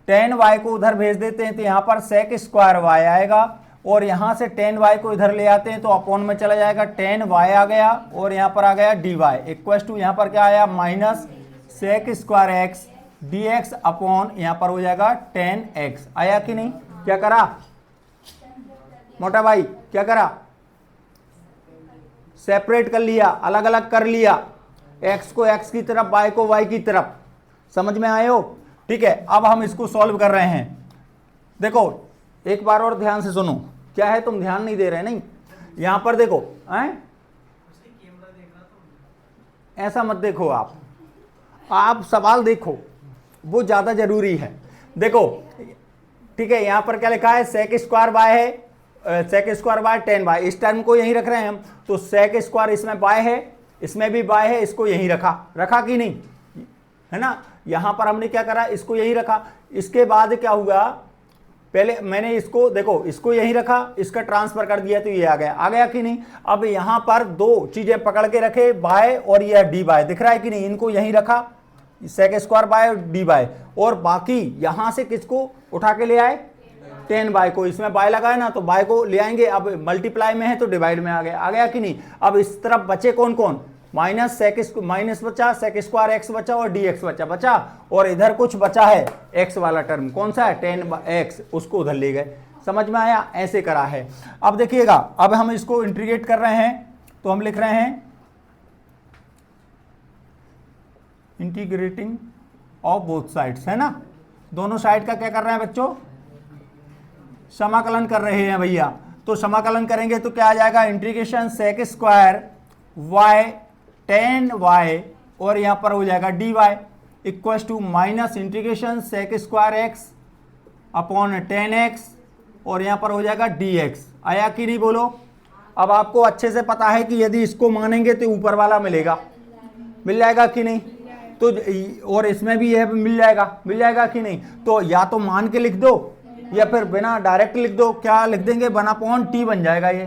10y को उधर भेज देते हैं तो यहाँ पर सेक स्क्वायर y आएगा और यहाँ से 10y को इधर ले आते हैं तो अपॉन में चला जाएगा, 10y आ गया और यहाँ पर आ गया dy = यहाँ पर क्या आया minus sec square x dx upon यहाँ पर हो जाएगा 10x। आया कि नहीं। क्या करा मोटा भाई, क्या करा, सेपरेट कर लिया, अलग अलग कर लिया, x को x की तरफ, y को y की तरफ। समझ में आए हो, ठीक है। अब हम इसको सॉल्व कर रहे हैं। देखो एक बार और ध्यान से सुनो, क्या है तुम ध्यान नहीं दे रहे, नहीं, यहां पर देखो, ऐसा मत देखो, आप सवाल देखो, वो ज्यादा जरूरी है। देखो ठीक है, यहां पर क्या लिखा है सेक स्क्वायर y है, सेक स्क्वायर y 10y, इस टर्म को यहीं रख रहे हैं हम, तो सेक स्क्वायर इसमें y है, इसमें भी y है, इसको यहीं रखा कि नहीं, है ना। यहां पर हमने क्या करा, इसको यहीं रखा। इसके बाद क्या हुआ, पहले मैंने इसको देखो, इसको यहीं रखा, इसका ट्रांसफर कर दिया तो ये आ गया कि नहीं। अब यहां पर दो चीजें पकड़ के रखे, y और ये dy दिख रहा है कि नहीं, इनको यहीं रखा, सेक स्क्वायर y और dy, और बाकी यहां से किसको उठा के ले आए, 10 y को, इसमें y लगा है ना तो y को ले आएंगे, अब मल्टीप्लाई में है तो डिवाइड में आ गया कि नहीं। अब इस तरफ बचे कौन कौन, माइनस बचा, सेक स्क्वायर एक्स बचा और dx बचा, और इधर कुछ बचा है x वाला टर्म, कौन सा है 10x, उसको उधर ले गए। समझ में आया, ऐसे करा है। अब देखिएगा, अब हम इसको इंटीग्रेट कर रहे हैं तो हम लिख रहे हैं इंटीग्रेटिंग ऑफ बोथ साइड्स, है ना, दोनों साइड का क्या कर रहे हैं बच्चों, समाकलन कर रहे हैं भैया। तो समाकलन करेंगे तो क्या आ जाएगा, integration sec square y 10y और यहां पर हो जाएगा dy equal to minus integration sec square x upon 10x और यहां पर हो जाएगा dx। आया कि नहीं बोलो। अब आपको अच्छे से पता है कि यदि इसको मानेंगे तो ऊपर वाला मिलेगा, मिल जाएगा कि नहीं, तो और इसमें भी यह मिल जाएगा कि नहीं। तो या तो मान के लिख दो या फिर बिना डायरेक्ट लिख दो, क्या लिख देंगे, 1/t बन जाएगा, ये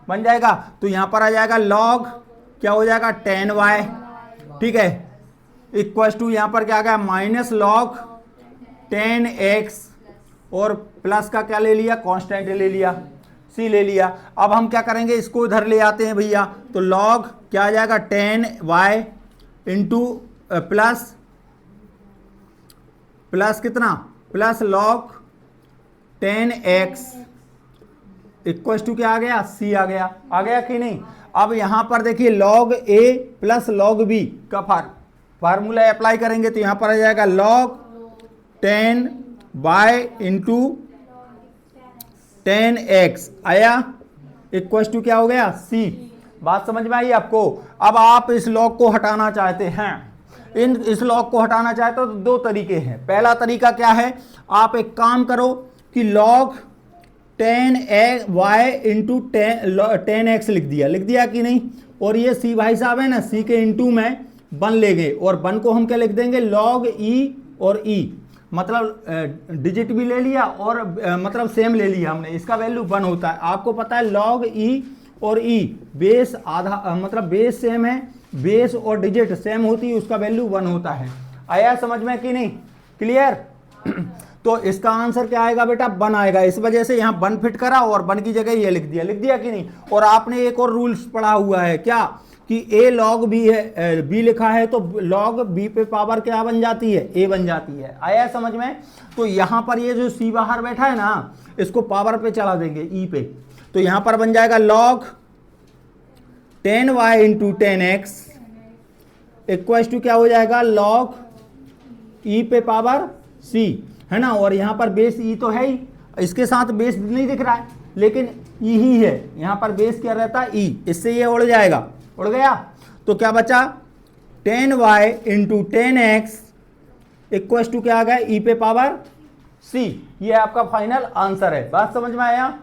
बन जाएगा। तो यहां पर आ जाएगा log क्या हो जाएगा 10y, ठीक है, इक्वल टू यहां पर क्या आ गया माइनस log 10x और प्लस का क्या ले लिया, कांस्टेंट ले लिया, c ले लिया। अब हम क्या करेंगे, इसको इधर ले आते हैं भैया, तो log क्या आ जाएगा 10y इंटू प्लस कितना, plus log 10x equal to क्या आ गया, c आ गया कि नहीं। अब यहां पर देखिए log a plus log b का फार्मूला अप्लाई करेंगे तो यहां पर आ जाएगा log 10y इंटू 10x आया इक्वल टू क्या हो गया c। बात समझ में आई आपको। अब आप इस log को हटाना चाहते हैं, इस log को हटाना चाहते हो तो दो तरीके हैं। पहला तरीका क्या है, आप एक काम करो कि log 10y इंटू 10x लिख दिया कि नहीं, और ये c भाई साहब है ना, c के इंटू में 1 ले गए और 1 को हम क्या लिख देंगे log e और e, मतलब डिजिट भी ले लिया और मतलब सेम ले लिया हमने, इसका वैल्यू 1 होता है। आपको पता है log e और e बेस आधा मतलब बेस सेम है, बेस और डिजिट सेम होती है, उसका वैल्यू 1 होता है। आया समझ में कि नहीं, क्लियर। तो इसका आंसर क्या आएगा बेटा, 1 आएगा। इस वजह से यहाँ 1 फिट करा और 1 की जगह ये लिख दिया कि नहीं। और आपने एक और रूल्स पढ़ा हुआ है क्या, कि a log b है, b लिखा है तो log b पे पावर क्या बन जाती है, a बन जाती है। आया समझ में। तो यहाँ पर ये जो c बाहर बैठा है ना, इसको पावर पे चला देंगे e पे, तो यहाँ पर बन जाएगा log 10y into 10x equal to क्या हो जाएगा log e पे पावर c, है ना। और यहाँ पर बेस e तो है ही, इसके साथ बेस नहीं दिख रहा है लेकिन e ही है, यहाँ पर बेस क्या रहता है e, इससे ये उड़ जाएगा, उड़ गया। तो क्या बचा 10y into 10x equal to क्या आ गया e पे पावर c। ये आपका फाइनल आंसर है। बात समझ में आया,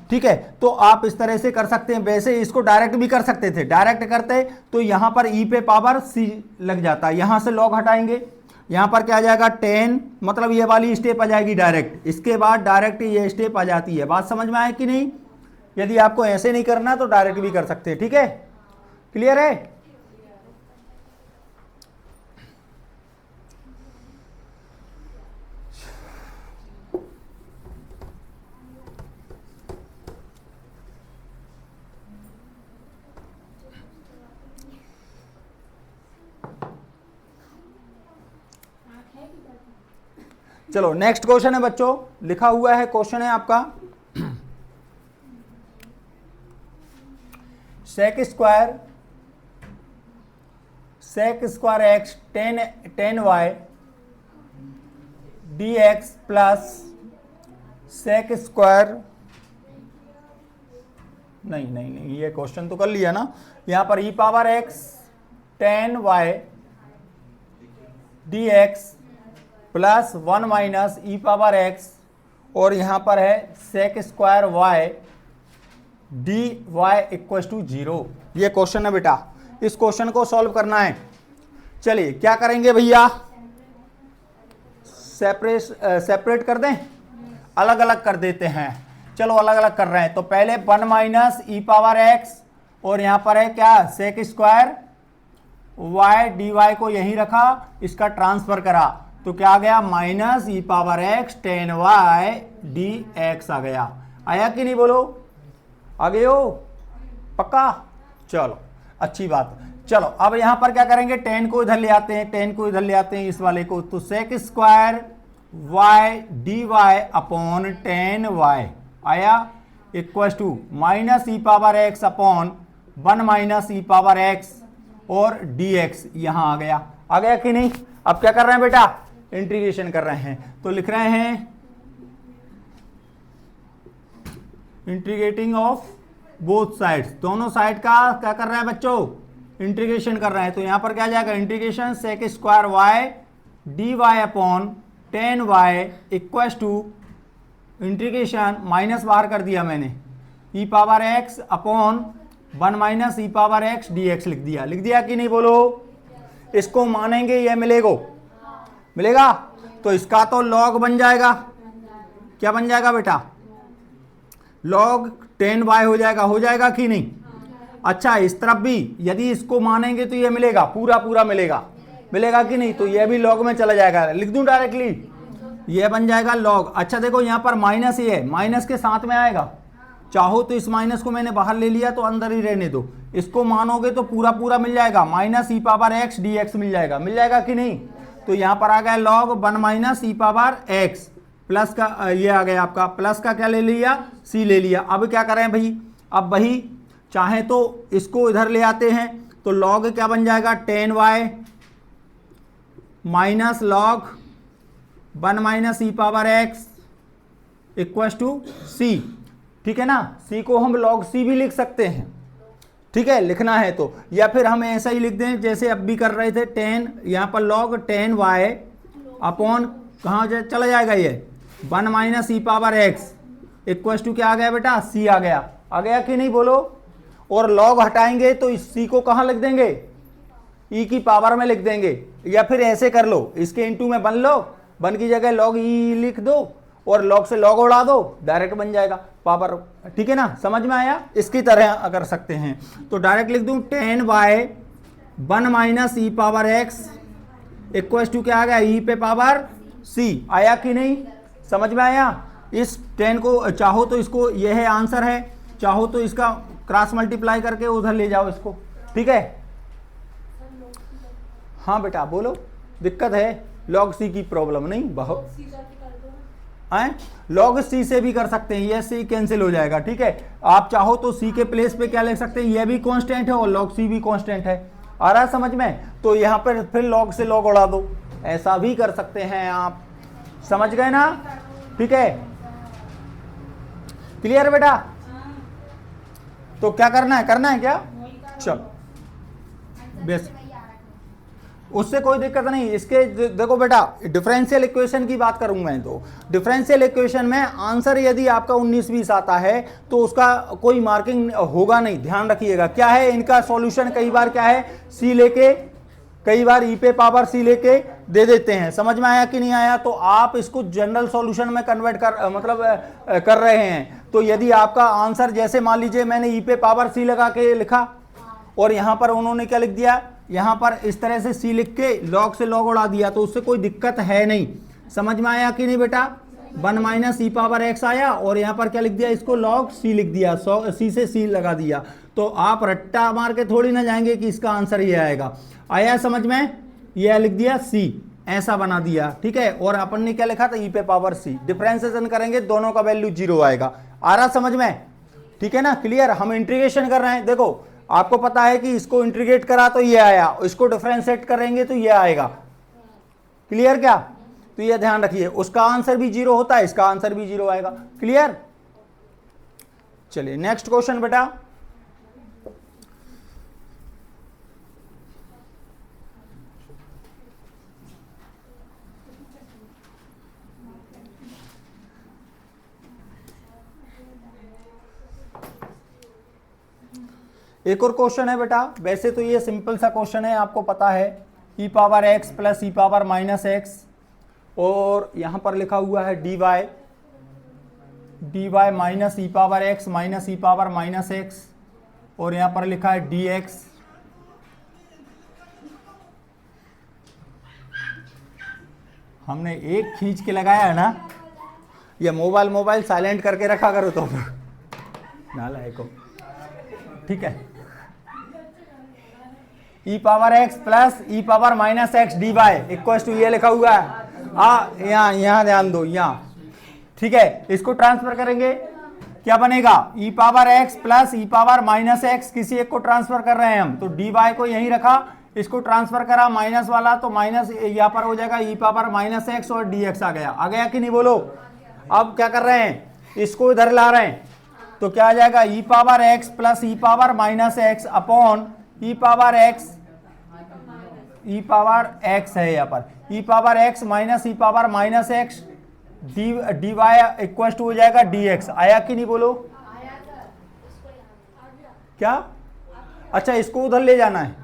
ठीक है। तो आप इस तरह से कर सकते हैं, वैसे इसको डायरेक्ट भी कर सकते थे, डायरेक्ट करते तो यहाँ पर e पे पावर c लग जाता है, यहाँ से log हटाएंगे, यहाँ पर क्या आ जाएगा 10, मतलब ये वाली स्टेप आ जाएगी डायरेक्ट, इसके बाद डायरेक्ट ये स्टेप आ जाती है। बात समझ में आए कि नहीं। यदि आपको ऐसे नहीं करना तो डायरेक्ट भी कर सकते हैं, ठीक है, क्लियर है। चलो नेक्स्ट क्वेश्चन है बच्चों, लिखा हुआ है, क्वेश्चन है आपका sec square x 10y dx plus sec square, नहीं ये क्वेश्चन तो कर लिया ना। यहां पर e power x 10y dx plus 1 minus e power x, और यहां पर है sec square y dy equal to 0। ये क्वेश्चन है बेटा, इस क्वेश्चन को सॉल्व करना है। चलिए क्या करेंगे भैया, सेपरेट कर दें, अलग अलग कर देते हैं। चलो अलग अलग कर रहे हैं, तो पहले 1 माइनस ई पावर x और यहां पर है क्या सेक स्क्वायर y dy को यहीं रखा, इसका ट्रांसफर करा, तो क्या आ गया, minus e power x ten y d x आ गया। आया कि नहीं बोलो, आ गए हो पक्का? चलो अच्छी बात। चलो अब यहां पर क्या करेंगे, टेन को इधर ले आते हैं, टेन को इधर ले आते हैं इस वाले को, तो sec square y d y upon ten y आया equal to minus e power x upon 1 minus e power x और डी एक्स यहां आ गया कि नहीं? अब क्या कर रहे हैं बेटा, इंटीग्रेशन कर रहे हैं, तो लिख रहे हैं इंटीग्रेटिंग ऑफ बोथ साइड्स, दोनों साइड का क्या कर रहे हैं बच्चों, इंटीग्रेशन कर रहे हैं। तो यहां पर क्या जाएगा, integration sec square y d y upon ten y equal to integration minus बाहर कर दिया मैंने, e power x upon 1 minus e power x d x लिख दिया कि नहीं बोलो? इसको मानेंगे ये मिलेगा, तो इसका तो लॉग बन जाएगा, क्या बन जाएगा बेटा, लॉग 10y हो जाएगा कि नहीं? अच्छा इस तरफ भी यदि इसको मानेंगे तो ये मिलेगा, पूरा मिलेगा कि नहीं? तो ये भी लॉग में चला जाएगा, लिख दूं डायरेक्टली, ये बन जाएगा लॉग। अच्छा देखो यहाँ पर माइनस ही है, माइनस के साथ में आएगा, चाहो तो इस माइनस को मैंने बाहर ले लिया तो अंदर ही रहने दो, इसको मानोगे तो पूरा मिल जाएगा, minus e power x d x मिल जाएगा कि नहीं? तो यहाँ पर आ गया log 1 minus e power x, plus का ये आ गया आपका, प्लस का क्या ले लिया, सी ले लिया। अब क्या करें भाई, अब वही चाहे तो इसको इधर ले आते हैं, तो लॉग क्या बन जाएगा, 10y minus log 1 minus e power x equal to c, ठीक है ना? सी को हम लॉग सी भी लिख सकते हैं, ठीक है, लिखना है तो, या फिर हम ऐसा ही लिख दें जैसे अब भी कर रहे थे, 10 यहाँ पर लॉग 10y अपॉन कहाँ चला जाएगा ये 1 minus e power x equal to क्या आ गया बेटा, सी आ गया कि नहीं बोलो? और लॉग हटाएंगे तो इस सी को कहाँ लिख देंगे, ई की पावर में लिख देंगे, या फिर ऐसे कर लो, इसके इंटू में बन की जगह लॉग ई लिख दो और लॉग से लॉग उड़ा दो, डायरेक्ट बन जाएगा पावर, ठीक है ना? समझ में आया? इसकी तरह कर सकते हैं, तो डायरेक्ट लिख दूं 10y 1 minus e power x equal to क्या आ गया, ई पे पावर सी। आया कि नहीं, समझ में आया? इस 10 को चाहो तो इसको, यह है आंसर है, चाहो तो इसका क्रॉस मल्टीप्लाई करके उधर ले जाओ इसको, ठीक है? हाँ बेटा बोलो, दिक्कत है, लॉग सी की प्रॉब्लम नहीं बहुत, लॉग सी से भी कर सकते हैं, ये सी कैंसिल हो जाएगा, ठीक है? आप चाहो तो सी के प्लेस पे क्या लिख सकते हैं, ये भी कांस्टेंट है और लॉग सी भी कांस्टेंट है, आ रहा है समझ में? तो यहाँ पर फिर लॉग से लॉग उड़ा दो, ऐसा भी कर सकते हैं आप, समझ गए ना? ठीक है, क्लियर बेटा? तो क्या करना है क्या, चलो बेस, उससे कोई दिक्कत नहीं। इसके देखो बेटा, डिफरेंशियल इक्वेशन की बात करूं मैं, तो डिफरेंशियल इक्वेशन में आंसर यदि आपका 19-20 आता है तो उसका कोई मार्किंग होगा नहीं, ध्यान रखिएगा। क्या है इनका सॉल्यूशन, कई बार क्या है, सी लेके, कई बार ई पे पावर सी लेके दे देते हैं, समझ में आया कि नहीं आया? तो आप इसको जनरल सॉल्यूशन में कन्वर्ट कर रहे हैं, तो यदि आपका आंसर, जैसे मान लीजिए मैंने ई पे पावर सी लगा के लिखा और यहां पर उन्होंने क्या लिख दिया, यहां पर इस तरह से सी लिख के लॉग से लॉग उड़ा दिया, तो उससे कोई दिक्कत है नहीं, समझ में आया कि नहीं बेटा? 1 माइनस ई पावर एक्स आया और यहां पर क्या लिख दिया, इसको लॉग सी लिख दिया, सी से सी लगा दिया, तो आप रट्टा मार के थोड़ी ना जाएंगे कि इसका आंसर ये आएगा। आया समझ में? यह लिख दिया सी, ऐसा बना दिया, ठीक है? और अपन ने क्या लिखा था, ई पे पावर सी, डिफरेंशिएशन करेंगे दोनों का वैल्यू 0 आएगा। आ रहा समझ में? ठीक है ना, क्लियर? हम इंटीग्रेशन कर रहे हैं, देखो आपको पता है कि इसको इंटीग्रेट करा तो ये आया, इसको डिफरेंशिएट करेंगे तो ये आएगा, क्लियर क्या? तो ये ध्यान रखिए, उसका आंसर भी 0 होता है, इसका आंसर भी 0 आएगा, क्लियर? चलिए नेक्स्ट क्वेश्चन बेटा, एक और क्वेश्चन है बेटा। वैसे तो ये सिंपल सा क्वेश्चन है, आपको पता है, e power x plus e power minus x, और यहां पर लिखा हुआ है dy minus e power x minus e power minus x, और यहां पर लिखा है dx हमने एक खींच के लगाया है ना, ये मोबाइल साइलेंट करके रखा करो तो नालायक हो। ठीक है, e power x plus e power minus x d y equal to ये लिखा हुआ है, यहाँ ध्यान दो यहाँ। ठीक है, इसको ट्रांसफर करेंगे, क्या बनेगा, ई power x plus e power minus x, किसी एक को ट्रांसफर कर रहे हैं हम, तो डी वाई को यहीं रखा, इसको ट्रांसफर करा माइनस वाला, तो माइनस यहाँ पर हो जाएगा ई पावर माइनस एक्स और डी एक्स आ गया कि नहीं बोलो। अब क्या कर रहे हैं, इसको इधर ला रहे हैं, तो क्या आ जाएगा, e power x plus e power minus x upon e power x है यहाँ पर, e power x minus e power minus x d y equal to हो जाएगा डी एक्स। आया कि नहीं बोलो, क्या, अच्छा इसको उधर ले जाना है,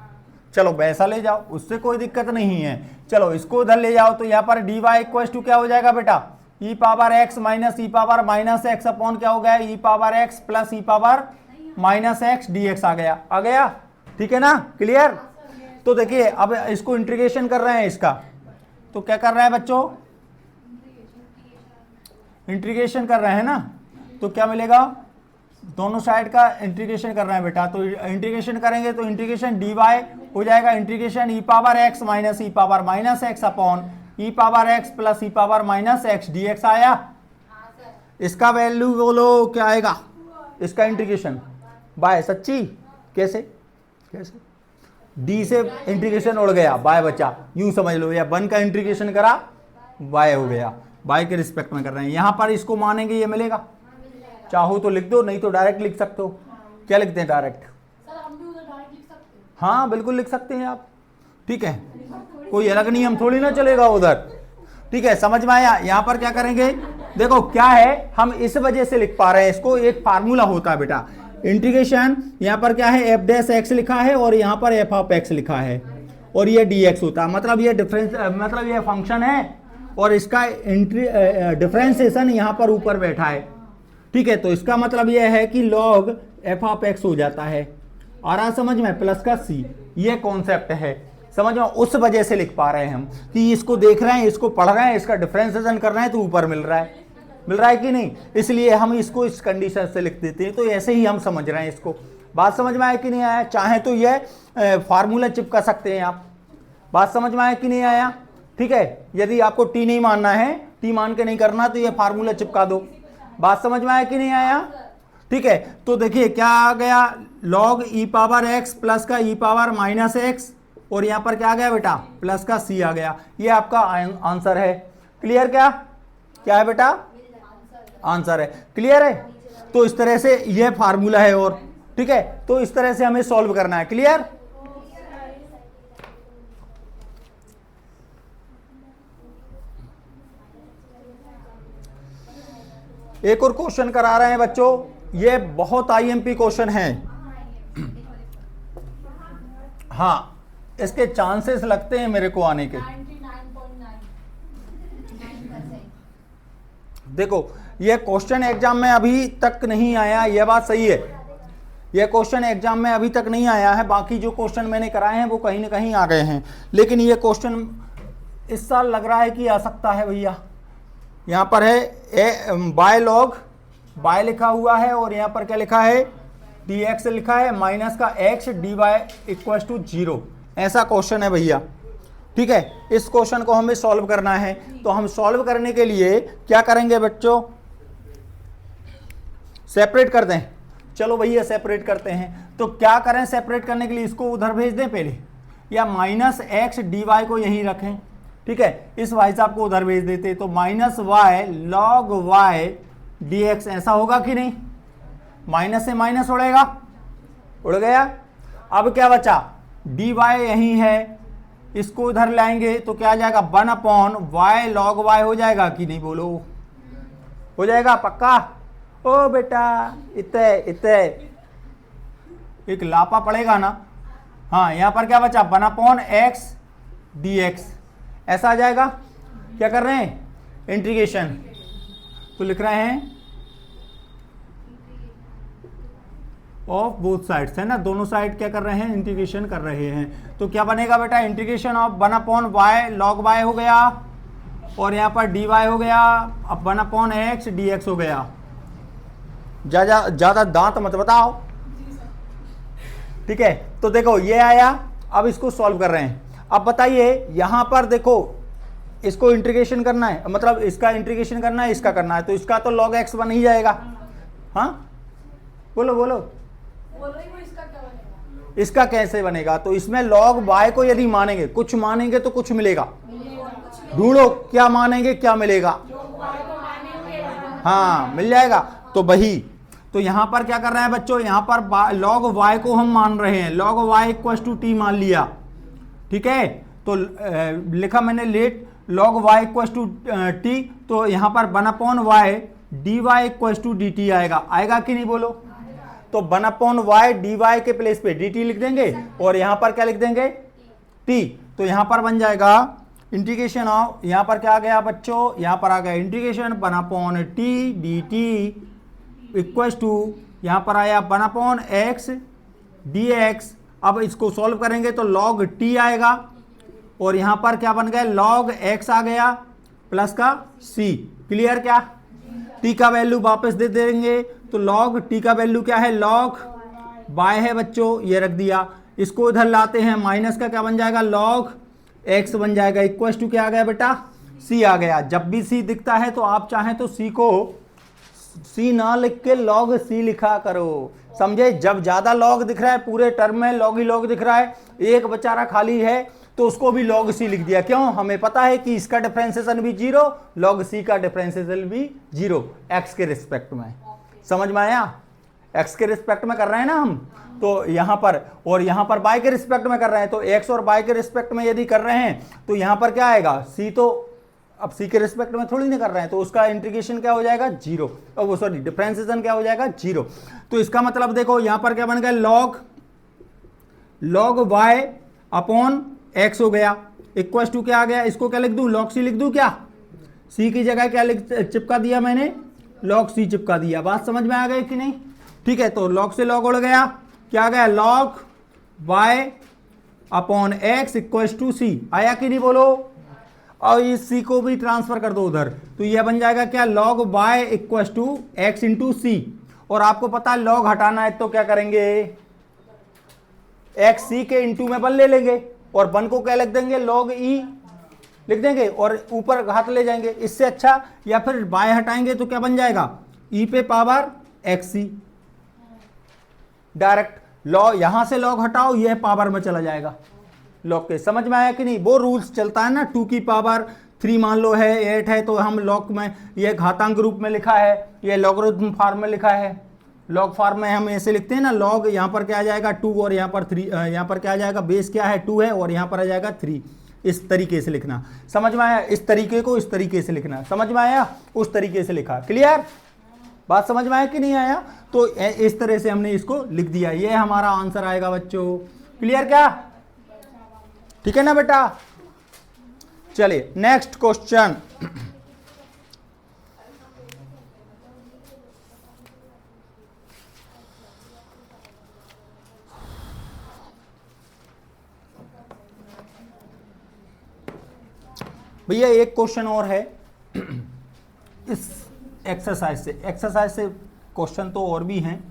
चलो वैसा ले जाओ, उससे कोई दिक्कत नहीं है। चलो इसको उधर ले जाओ, तो यहाँ पर डी वाई इक्वल टू क्या हो जाएगा बेटा, e power x minus e power minus x upon क्या हो गया, e power x plus e power minus x d x आ गया। ठीक है ना, क्लियर। तो देखिए अब इसको इंटीग्रेशन कर रहे हैं इसका, तो क्या कर रहे हैं बच्चों, इंटीग्रेशन कर रहे हैं ना, तो क्या मिलेगा, दोनों साइड का इंटीग्रेशन कर रहे हैं बेटा, तो इंटीग्रेशन करेंगे तो इंटीग्रेशन डी वाई हो जाएगा integration e power x minus e power minus x upon e power x plus e power minus x d x आया। इसका वैल्यू बोलो क्या आएगा, इसका इंटीग्रेशन बाय, सच्ची कैसे डी से इंटीग्रेशन उड़ गया, बाय बचा, यूं समझ लो, या 1 का इंटीग्रेशन करा बाय हो गया, बाय के रिस्पेक्ट में कर रहे हैं। यहां पर इसको मानेंगे ये मिलेगा, चाहो तो लिख दो, नहीं तो डायरेक्ट लिख सकते हो। क्या लिखते हैं, डायरेक्ट, हाँ बिल्कुल लिख सकते हैं आप। ठीक है, कोई अलग नियम थोड़ी ना चलेगा उधर। ठीक है, समझ में आया। यहां पर क्या करेंगे, देखो क्या है, हम इस वजह से लिख पा रहे हैं इसको, एक फार्मूला होता है बेटा, इंटीग्रेशन यहाँ पर क्या है, एफ डैश एक्स लिखा है और यहाँ पर एफ ऑफ एक्स लिखा है और ये डी एक्स होता है, मतलब ये डिफरेंस, मतलब ये फंक्शन है और इसका डिफरेंशिएशन यहाँ पर ऊपर बैठा है। ठीक है, तो इसका मतलब ये है कि लॉग एफ ऑफ एक्स हो जाता है, आ रहा समझ में, प्लस का सी, ये कॉन्सेप्ट है समझ में। उस वजह से लिख पा रहे हैं हम कि इसको देख रहे हैं, इसको पढ़ रहे हैं, इसका डिफरेंशिएशन कर रहे हैं, तो ऊपर मिल रहा है कि नहीं, इसलिए हम इसको इस कंडीशन से लिख देते हैं। तो ऐसे ही हम समझ रहे हैं इसको। बात समझ में आया कि नहीं आया, चाहे तो ये फार्मूला चिपका सकते हैं आप। बात समझ में आया कि नहीं आया। ठीक है, यदि आपको टी नहीं मानना है, टी मान के नहीं करना, तो ये फार्मूला चिपका दो। बात समझ में आया कि नहीं आया। ठीक है, तो देखिए क्या आ गया, लॉग ई पावर एक्स प्लस का ई पावर माइनस एक्स और यहां पर क्या आ गया बेटा, प्लस का सी आ गया। ये आपका आंसर है। क्लियर, क्या है बेटा, आंसर है। क्लियर है। तो इस तरह से ये फार्मूला है और ठीक है, तो इस तरह से हमें सॉल्व करना है। क्लियर। एक और क्वेश्चन करा रहे हैं बच्चों, ये बहुत आईएमपी क्वेश्चन है। हाँ, इसके चांसेस लगते हैं मेरे को आने के। 99.9%। देखो ये क्वेश्चन एग्जाम में अभी तक नहीं आया, यह बात सही है। यह क्वेश्चन एग्जाम में अभी तक नहीं आया है, बाकी जो क्वेश्चन मैंने कराए हैं वो कहीं ना कहीं आ गए हैं, लेकिन ये क्वेश्चन इस साल लग रहा है कि आ सकता है भैया। यहाँ पर है ए बाय लॉग, बाय लिखा हुआ है और यहाँ पर क्या लिखा है, डी एक्स लिखा है, माइनस का x d y equal to 0, ऐसा क्वेश्चन है भैया। ठीक है, इस क्वेश्चन को हमें सॉल्व करना है। तो हम सॉल्व करने के लिए क्या करेंगे बच्चों, सेपरेट कर दें। चलो भैया सेपरेट करते हैं। तो क्या करें सेपरेट करने के लिए, इसको उधर भेज दें पहले, या माइनस एक्स डी वाई को यहीं रखें। ठीक है, इस भाई साहब को उधर भेज देते, तो minus y log y d x, ऐसा होगा कि नहीं। माइनस से माइनस उड़ेगा, उड़ गया। अब क्या बचा, डी वाई यहीं है, इसको उधर लाएंगे तो क्या आ जाएगा, 1/y log y हो जाएगा कि नहीं, बोलो हो जाएगा पक्का। ओ बेटा इतने एक लापा पड़ेगा ना। हाँ, यहां पर क्या बचा, 1/x dx, ऐसा आ जाएगा। क्या कर रहे हैं, इंटीग्रेशन, तो लिख रहे हैं ऑफ बोथ साइड्स, है ना, दोनों साइड क्या कर रहे हैं, इंटीग्रेशन कर रहे हैं। तो क्या बनेगा बेटा, integration of 1/y log y हो गया, और यहाँ पर dy हो गया, अब 1/x dx हो गया। ज्यादा दांत मत बताओ, ठीक है। तो देखो ये आया, अब इसको सॉल्व कर रहे हैं। अब बताइए यहां पर देखो, इसको इंटीग्रेशन करना है, मतलब इसका इंटीग्रेशन करना है, इसका करना है, तो इसका तो log x बन ही जाएगा। हाँ बोलो बोलो, इसका कैसे बनेगा? तो इसमें log y को यदि मानेंगे, कुछ मानेंगे तो कुछ मिलेगा। ढूंढो क्या मानेंगे क्या मिलेगा। हाँ मिल जाएगा, तो वही। तो यहां पर क्या कर रहे हैं बच्चों, यहां पर log y को हम मान रहे हैं, log y equal to t मान लिया, ठीक है। तो लिखा मैंने let log y equal to t, तो यहां पर 1/y dy equal to d t आएगा कि नहीं बोलो। तो 1/y dy के प्लेस पे dt लिख देंगे और यहां पर क्या लिख देंगे t। तो यहां पर बन जाएगा इंटीग्रेशन ऑफ, यहां पर क्या आ गया बच्चों, यहां पर आ गया integration 1/t dt equal to, यहां पर आया 1/x dx। अब इसको सॉल्व करेंगे तो log t आएगा और यहां पर क्या बन गया, log x आ गया प्लस का c। क्लियर? क्या t का वैल्यू वापस दे देंगे, तो log t का वैल्यू क्या है, log y है बच्चों, ये रख दिया। इसको इधर लाते हैं, माइनस का क्या बन जाएगा, log x बन जाएगा इक्वल टू क्या आ गया बेटा, c आ गया। जब भी c दिखता है तो आप चाहें तो c को c ना लिख के log c लिखा करो, समझे। जब ज्यादा log दिख रहा है, पूरे टर्म में log ही log दिख रहा है, एक बेचारा खाली है तो उसको भी log c लिख दिया। क्यों? हमें पता है कि इसका डिफरेंशिएशन भी 0, log c का डिफरेंशिएशन भी 0 x के रिस्पेक्ट में। समझ में आया? x के रिस्पेक्ट में कर रहे हैं ना हम, तो यहां पर, और यहां पर y के रिस्पेक्ट में कर रहे हैं। तो x और y के रिस्पेक्ट में यदि कर रहे हैं तो यहां पर क्या आएगा, c। तो अब c के रिस्पेक्ट में थोड़ी नहीं कर रहे हैं, तो उसका इंटीग्रेशन क्या हो जाएगा 0, वो सॉरी डिफरेंशिएशन क्या हो जाएगा 0। तो इसका मतलब देखो यहां पर क्या बन गया, log y अपॉन x हो गया इक्वल टू क्या आ गया, इसको क्या लिख दूं, log c लिख दूं क्या, c की जगह क्या चिपका दिया मैंने, log c चिपका दिया। बात समझ में आ गई कि नहीं? ठीक है, तो log से log उड़ गया, क्या आ गया, log y upon x equal to c। आया कि नहीं बोलो। और इस c को भी ट्रांसफर कर दो उधर, तो यह बन जाएगा क्या, log y equal to x into c। और आपको पता है log हटाना है तो क्या करेंगे, x c के इंटू में 1 ले लेंगे और 1 को क्या लिख देंगे, log e लिख देंगे और ऊपर घात ले जाएंगे। इससे अच्छा, या फिर y हटाएंगे तो क्या बन जाएगा, e पे पावर xc। डायरेक्ट लॉग, यहां से log हटाओ, यह पावर में चला जाएगा log के। समझ में आया कि नहीं? वो रूल्स चलता है ना, 2 की पावर 3 मान लो है, 8 है, तो हम log में ये घातांक रूप में लिखा है, ये लॉगरिथम फॉर्म में लिखा है। log फॉर्म में हम ऐसे लिखते हैं ना, log यहाँ पर क्या आ जाएगा 2 और यहाँ पर 3, यहाँ पर क्या आ जाएगा, बेस क्या है 2 है और यहाँ पर आ जाएगा 3। इस तरीके से लिखना। समझ में आया? इस तरीके को इस तरीके से लिखना। समझ में आया? उस तरीके से लिखा। क्लियर? बात समझ में आया कि नहीं आया? तो इस तरह से हमने इसको लिख दिया, ये हमारा आंसर आएगा बच्चों। क्लियर? क्या ठीक है ना बेटा? चलिए नेक्स्ट क्वेश्चन। भैया एक क्वेश्चन और है इस एक्सरसाइज से क्वेश्चन तो और भी हैं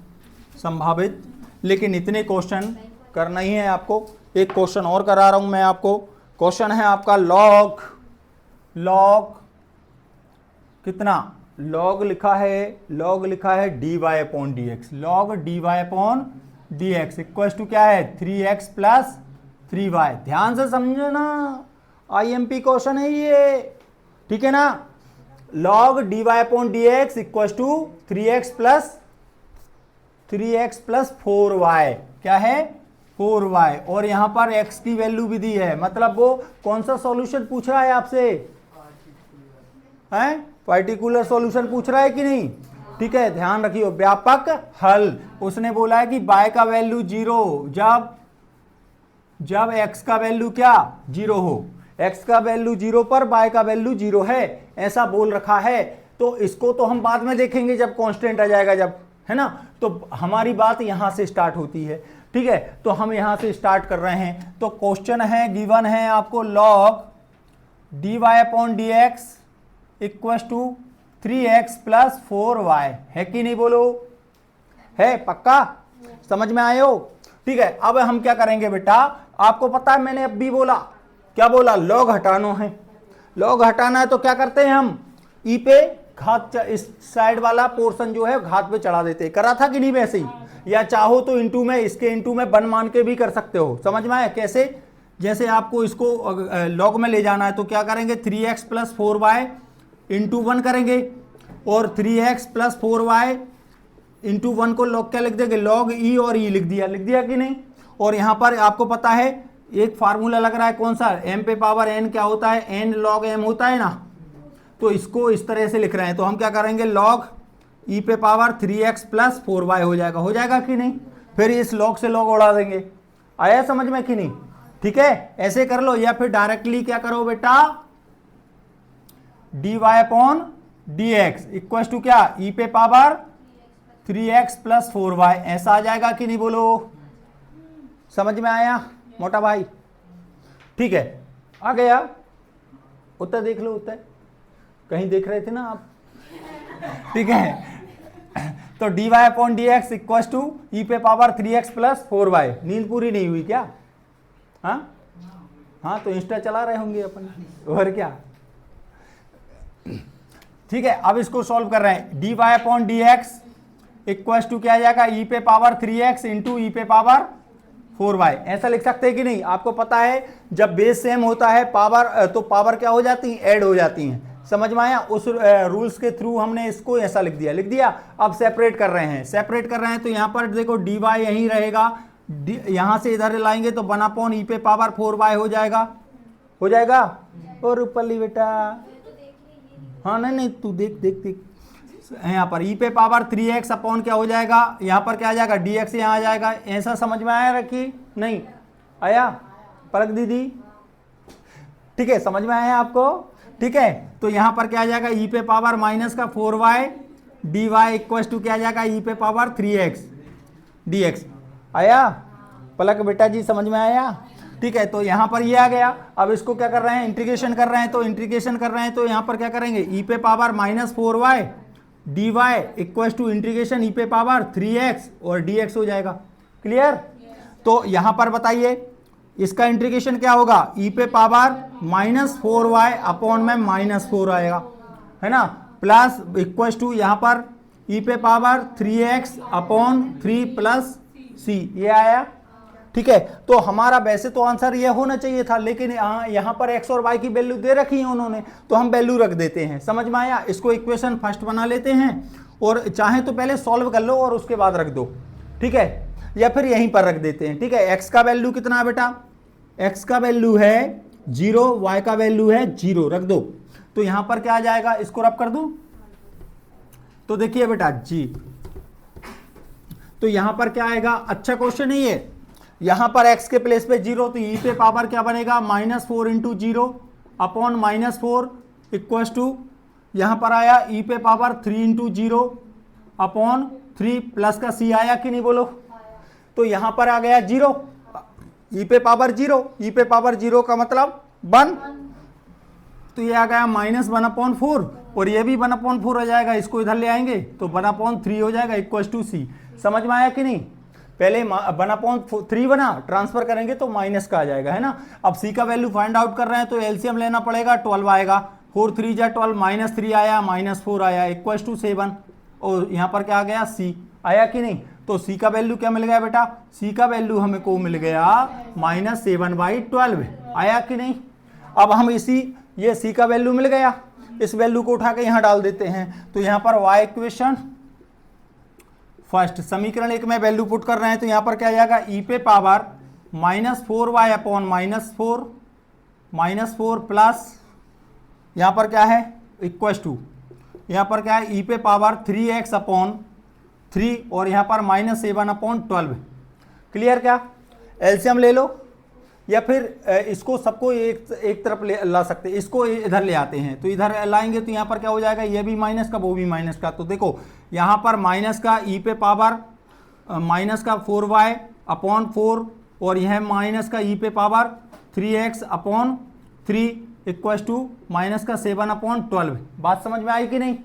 संभावित, लेकिन इतने क्वेश्चन करना ही है आपको। एक क्वेश्चन और करा रहा हूं मैं आपको। क्वेश्चन है आपका लॉग कितना, लॉग लिखा है dy upon dx, log dy upon dx equal to क्या है 3x प्लस 3y। ध्यान से समझो ना, IMP क्वेश्चन है ये, ठीक है ना। log dy upon dx equal to 3x plus 4y, क्या है 4y, और यहां पर x की वैल्यू भी दी है। मतलब वो कौन सा सॉल्यूशन पूछ रहा है आपसे, हैं पार्टिकुलर सॉल्यूशन पूछ रहा है कि नहीं? ठीक है, ध्यान रखियो, व्यापक हल। उसने बोला है कि y का वैल्यू 0, जब x का वैल्यू क्या 0 हो, x का वैल्यू 0 पर y का वैल्यू 0 है, ऐसा बोल रखा है। तो इसको तो हम बाद में देखेंगे जब कांस्टेंट आ जाएगा, जब, है ना। तो हमारी बात यहां से स्टार्ट होती है, ठीक है। तो हम यहां से स्टार्ट कर रहे हैं। तो क्वेश्चन है, गिवन है आपको d y upon d x equal to 3x plus 4y है कि नहीं बोलो, है पक्का, समझ में आए हो। ठीक है, अब हम क्या करेंगे बेटा, आपको पता है मैंने अब भी बोला, क्या बोला, लॉग हटाना है। लॉग हटाना है तो क्या करते हैं हम, ई पे घात, इस साइड वाला पोर्शन जो है घात पे चढ़ा देते हैं, करा था कि नहीं वैसे ही, या चाहो तो इंटू में, इसके इंटू में वन मान के भी कर सकते हो। समझ में आया कैसे, जैसे आपको इसको लॉग में ले जाना है तो क्या करेंगे, 3x प्लस 4y इंटू 1 करेंगे, और 3x प्लस 4y इंटू 1 को लॉग क्या लिख देंगे, लॉग ई, और ई लिख दिया कि नहीं। और यहाँ पर आपको पता है एक फार्मूला लग रहा है, कौन सा, m पे पावर n क्या होता है, n log m होता है ना, तो इसको इस तरह से लिख रहे हैं, तो हम क्या करेंगे, log e पे पावर 3x प्लस 4y हो जाएगा कि नहीं, फिर इस log से log उड़ा देंगे। आया समझ में कि नहीं, ठीक है, ऐसे कर लो, या फिर डायरेक्टली क्या करो बेटा, dy upon dx equal to क्या, e पे पावर 3x प्लस 4y, ऐसा आ जाएगा कि नहीं बोलो, समझ में आया मोटा भाई। ठीक है, आ गया, उत्तर देख लो, उत्तर कहीं देख रहे थे ना आप, ठीक है। तो d y upon d x equal to e पे पावर 3x प्लस 4y, नींद पूरी नहीं हुई क्या, हाँ तो इंस्टा चला रहे होंगे अपन, और क्या। ठीक है, अब इसको सॉल्व कर रहे हैं, d y upon d x equal to क्या आ जाएगा, ई पे पावर 3x इंटू ई पे पावर 4y, ऐसा लिख सकते हैं कि नहीं। आपको पता है जब बेस सेम होता है पावर, तो पावर क्या हो जाती है, ऐड हो जाती हैं, समझ में आया। उस रूल्स के थ्रू हमने इसको ऐसा लिख दिया। अब सेपरेट कर रहे हैं, तो यहाँ पर देखो डी वाई यहीं रहेगा, यहाँ से इधर लाएंगे तो 1 अपॉन ई पे पावर 4y हो जाएगा। और ऊपर ली बेटा, हाँ नहीं तू देख यहाँ पर ई पे पावर 3x अपॉन क्या हो जाएगा, यहाँ पर क्या आ जाएगा, dx यहाँ आ जाएगा। ऐसा समझ में आया रखी, नहीं आया पलक दीदी, ठीक है, समझ में आया आपको, ठीक है। तो यहाँ पर क्या आ जाएगा, ई पे पावर माइनस का 4y d y equal to क्या आ जाएगा, ई पे पावर 3x dx। आया पलक बेटा जी, समझ में आया, ठीक है। तो यहाँ पर ये आ गया। अब इसको क्या कर रहे हैं, इंटीग्रेशन कर रहे हैं, तो यहाँ पर क्या करेंगे, ई पे power minus 4y d y equal to integration e पे पावर 3x और dx हो जाएगा। क्लियर। तो यहाँ पर बताइए इसका इंटीग्रेशन क्या होगा, ई पे पावर माइनस 4y अपॉन में माइनस 4 आएगा, है ना, प्लस इक्व टू यहाँ पर ई पे power 3x upon 3 plus c, ये आया। ठीक है, तो हमारा वैसे तो आंसर ये होना चाहिए था, लेकिन यहाँ पर x और y की वैल्यू दे रखी है उन्होंने, तो हम वैल्यू रख देते हैं। समझ में आया। इसको इक्वेशन फर्स्ट बना लेते हैं, और चाहे तो पहले सॉल्व कर लो और उसके बाद रख दो, ठीक है, या फिर यहीं पर रख देते हैं। ठीक है, x का वैल्यू कितना है बेटा, x का वैल्यू है 0, y का वैल्यू है 0, रख दो। तो यहाँ पर क्या आ जाएगा, इसको रब कर दूं, तो देखिए बेटा जी, तो यहाँ पर क्या आएगा, अच्छा क्वेश्चन है ये। यहाँ पर x के प्लेस पे 0, तो ई पे पावर क्या बनेगा, -4 इंटू 0 अपॉन -4 इक्व टू यहाँ पर आया ई पे पावर 3 इंटू 0 अपॉन 3 प्लस का c आया कि नहीं बोलो। तो यहाँ पर आ गया 0, ई पे पावर 0, ई पे पावर 0 का मतलब 1, तो ये आ गया -1/4, और ये भी 1/4 हो जाएगा। इसको इधर ले आएंगे तो 1/3 हो जाएगा इक्व टू c। समझ में आया कि नहीं। पहले 1/3 बना, ट्रांसफर करेंगे तो माइनस का आ जाएगा, है ना। अब c का वैल्यू फाइंड आउट कर रहे हैं, तो एलसीएम लेना पड़ेगा, 12 आएगा, 4 3 जा 12, -3 आया, -4 आया इक्व टू 7, और यहाँ पर क्या आ गया, c आया कि नहीं। तो c का वैल्यू क्या मिल गया बेटा, c का वैल्यू हमें को मिल गया -7/12, आया कि नहीं। अब हम ये c का वैल्यू मिल गया, इस वैल्यू को उठा के यहाँ डाल देते हैं। तो यहाँ पर y इक्वेशन फर्स्ट समीकरण 1 में वैल्यू पुट कर रहे हैं, तो यहाँ पर क्या आ जाएगा, ई पे पावर -4y अपॉन -4 प्लस यहाँ पर क्या है इक्व टू, यहाँ पर क्या है ई पे पावर 3x अपॉन 3 और यहाँ पर -7/12। क्लियर। क्या एलसीएम ले लो, या फिर इसको सबको एक तरफ ला सकते हैं, इसको इधर ले आते हैं, तो इधर लाएंगे तो यहाँ पर क्या हो जाएगा, ये भी माइनस का वो भी माइनस का। तो देखो यहाँ पर माइनस का ई पे पावर माइनस का 4y अपॉन 4 और यह माइनस का ई पे power 3x upon 3 equal to minus का 7/12। बात समझ में आई कि नहीं?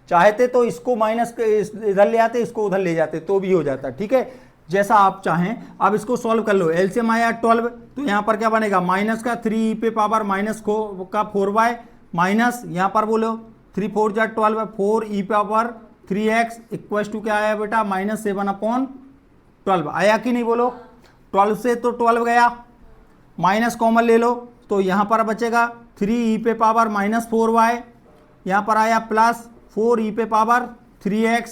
चाहते तो इसको माइनस इधर ले आते, इसको उधर ले जाते तो भी हो जाता, ठीक है, जैसा आप चाहें। अब इसको सॉल्व कर लो, एलसीएम आया 12, तो यहाँ पर क्या बनेगा, माइनस का 3 पे पावर माइनस का 4y माइनस यहाँ पर बोलो 3 4 जा 12, 4 ई पावर 3x इक्वल टू क्या आया बेटा, माइनस 7/12 आया कि नहीं बोलो। 12 से तो 12 गया, माइनस कॉमन ले लो तो यहाँ पर बचेगा 3 ई पे पावर माइनस 4y, यहाँ पर आया प्लस 4 ई पे power 3x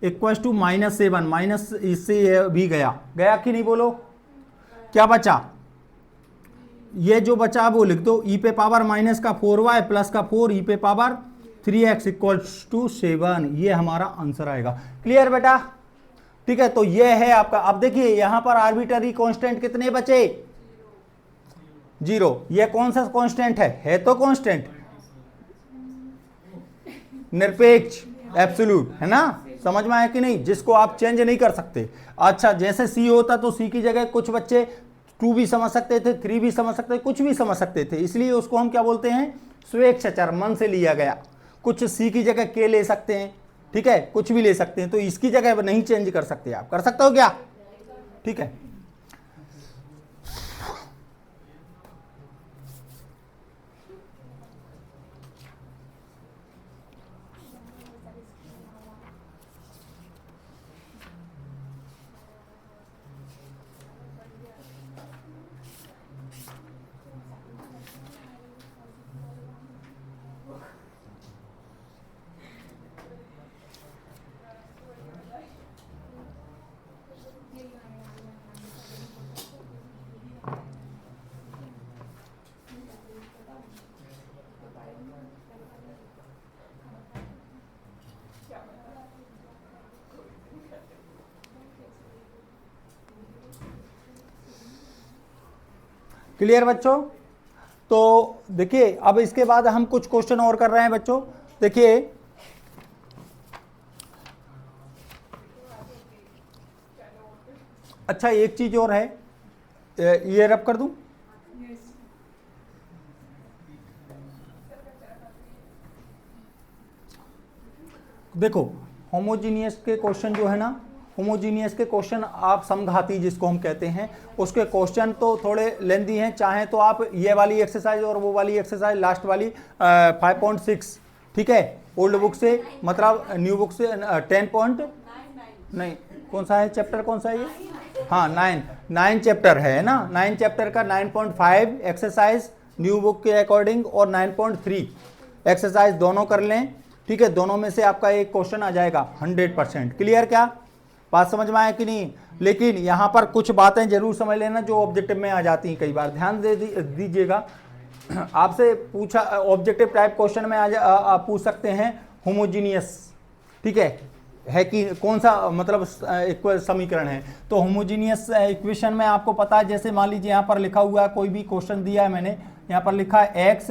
equal to -7, minus इससे भी गया कि नहीं बोलो। क्या बचा, ये जो बचा वो लिख दो, ई पे पावर माइनस का 4y प्लस का 4 ई पे पावर 3x इक्वल टू 7, ये हमारा आंसर आएगा। क्लियर बेटा? ठीक है, तो ये है आपका। अब देखिए यहां पर आर्बिट्ररी कांस्टेंट कितने बचे, 0। ये कौन सा कांस्टेंट है तो कांस्टेंट निरपेक्ष एब्सोल्यूट है ना, समझ में आया कि नहीं, जिसको आप चेंज नहीं कर सकते। अच्छा, जैसे सी होता तो सी की जगह कुछ बच्चे 2 भी समझ सकते थे, 3 भी समझ सकते थे, कुछ भी समझ सकते थे, इसलिए उसको हम क्या बोलते हैं, स्वेच्छाचार, मन से लिया गया। कुछ सी की जगह के ले सकते हैं, ठीक है, कुछ भी ले सकते हैं, तो इसकी जगह नहीं चेंज कर सकते। आप कर सकते हो क्या? ठीक है, क्लियर बच्चों? तो देखिए अब इसके बाद हम कुछ क्वेश्चन और कर रहे हैं बच्चों। देखिए अच्छा, एक चीज और है, ये रब कर दूं, देखो होमोजीनियस के क्वेश्चन जो है ना, होमोजीनियस के क्वेश्चन आप समघाती जिसको हम कहते हैं, उसके क्वेश्चन तो थोड़े लेंदी हैं। चाहे तो आप ये वाली एक्सरसाइज और वो वाली एक्सरसाइज लास्ट वाली 5.6, ठीक है, ओल्ड बुक से, मतलब न्यू बुक से 10 नहीं, कौन सा है चैप्टर, कौन सा है ये, हाँ 9 चैप्टर है ना, 9 चैप्टर का 9.5 एक्सरसाइज न्यू बुक के अकॉर्डिंग और 9.3 एक्सरसाइज दोनों कर लें, ठीक है, दोनों में से आपका एक क्वेश्चन आ जाएगा 100%। क्लियर? क्या बात समझ में आया कि नहीं? लेकिन यहाँ पर कुछ बातें जरूर समझ लेना जो ऑब्जेक्टिव में आ जाती हैं, कई बार ध्यान दे दीजिएगा। आपसे पूछा ऑब्जेक्टिव टाइप क्वेश्चन में आप पूछ सकते हैं होमोजीनियस, ठीक है कि कौन सा मतलब समीकरण है। तो होमोजीनियस इक्वेशन में आपको पता है, जैसे मान लीजिए यहाँ पर लिखा हुआ है, कोई भी क्वेश्चन दिया है मैंने, यहाँ पर लिखा है एक्स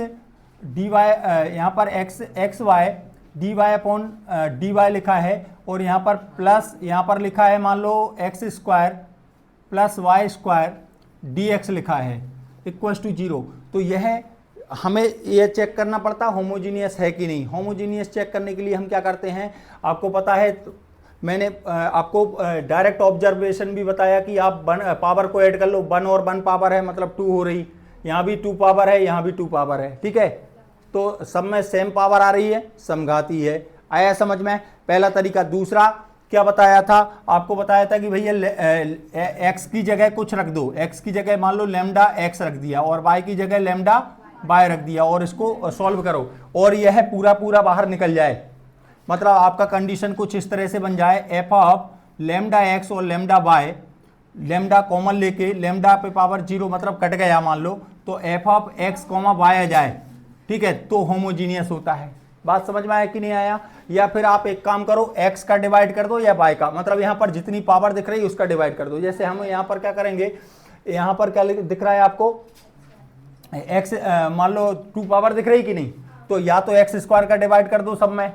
डी वाई, यहाँ पर x y d y upon d y लिखा है, और यहाँ पर प्लस, यहाँ पर लिखा है मान लो x square plus y square d x लिखा है इक्वल टू 0। तो यह हमें ये चेक करना पड़ता होमोजीनियस है कि नहीं। होमोजीनियस चेक करने के लिए हम क्या करते हैं, आपको पता है, मैंने आपको डायरेक्ट ऑब्जर्वेशन भी बताया कि आप पावर को ऐड कर लो, 1 और 1 पावर है मतलब 2 हो रही, यहाँ भी 2 पावर है, यहाँ भी 2 पावर है, ठीक है, तो सब में सेम पावर आ रही है, समघाती है। आया समझ में? पहला तरीका। दूसरा क्या बताया था, आपको बताया था कि भैया एक्स की जगह कुछ रख दो, एक्स की जगह मान लो लैम्डा एक्स रख दिया और वाई की जगह लैम्डा वाई रख दिया, और इसको सॉल्व करो और यह पूरा पूरा बाहर निकल जाए, मतलब आपका कंडीशन कुछ इस तरह से बन जाए, एफ ऑफ लैम्डा एक्स और लैम्डा वाई, लैम्डा कॉमन लेके लैम्डा पे पावर 0 मतलब कट गया मान लो, तो f of x comma y आ जाए, ठीक है, तो होमोजीनियस होता है। बात समझ में आया कि नहीं आया? या फिर आप एक काम करो, x का डिवाइड कर दो या y का, मतलब यहाँ पर जितनी पावर दिख रही है उसका डिवाइड कर दो। जैसे हम यहाँ पर क्या करेंगे, यहाँ पर क्या दिख रहा है आपको, x मान लो 2 पावर दिख रही कि नहीं, तो या तो x स्क्वायर का डिवाइड कर दो सब में,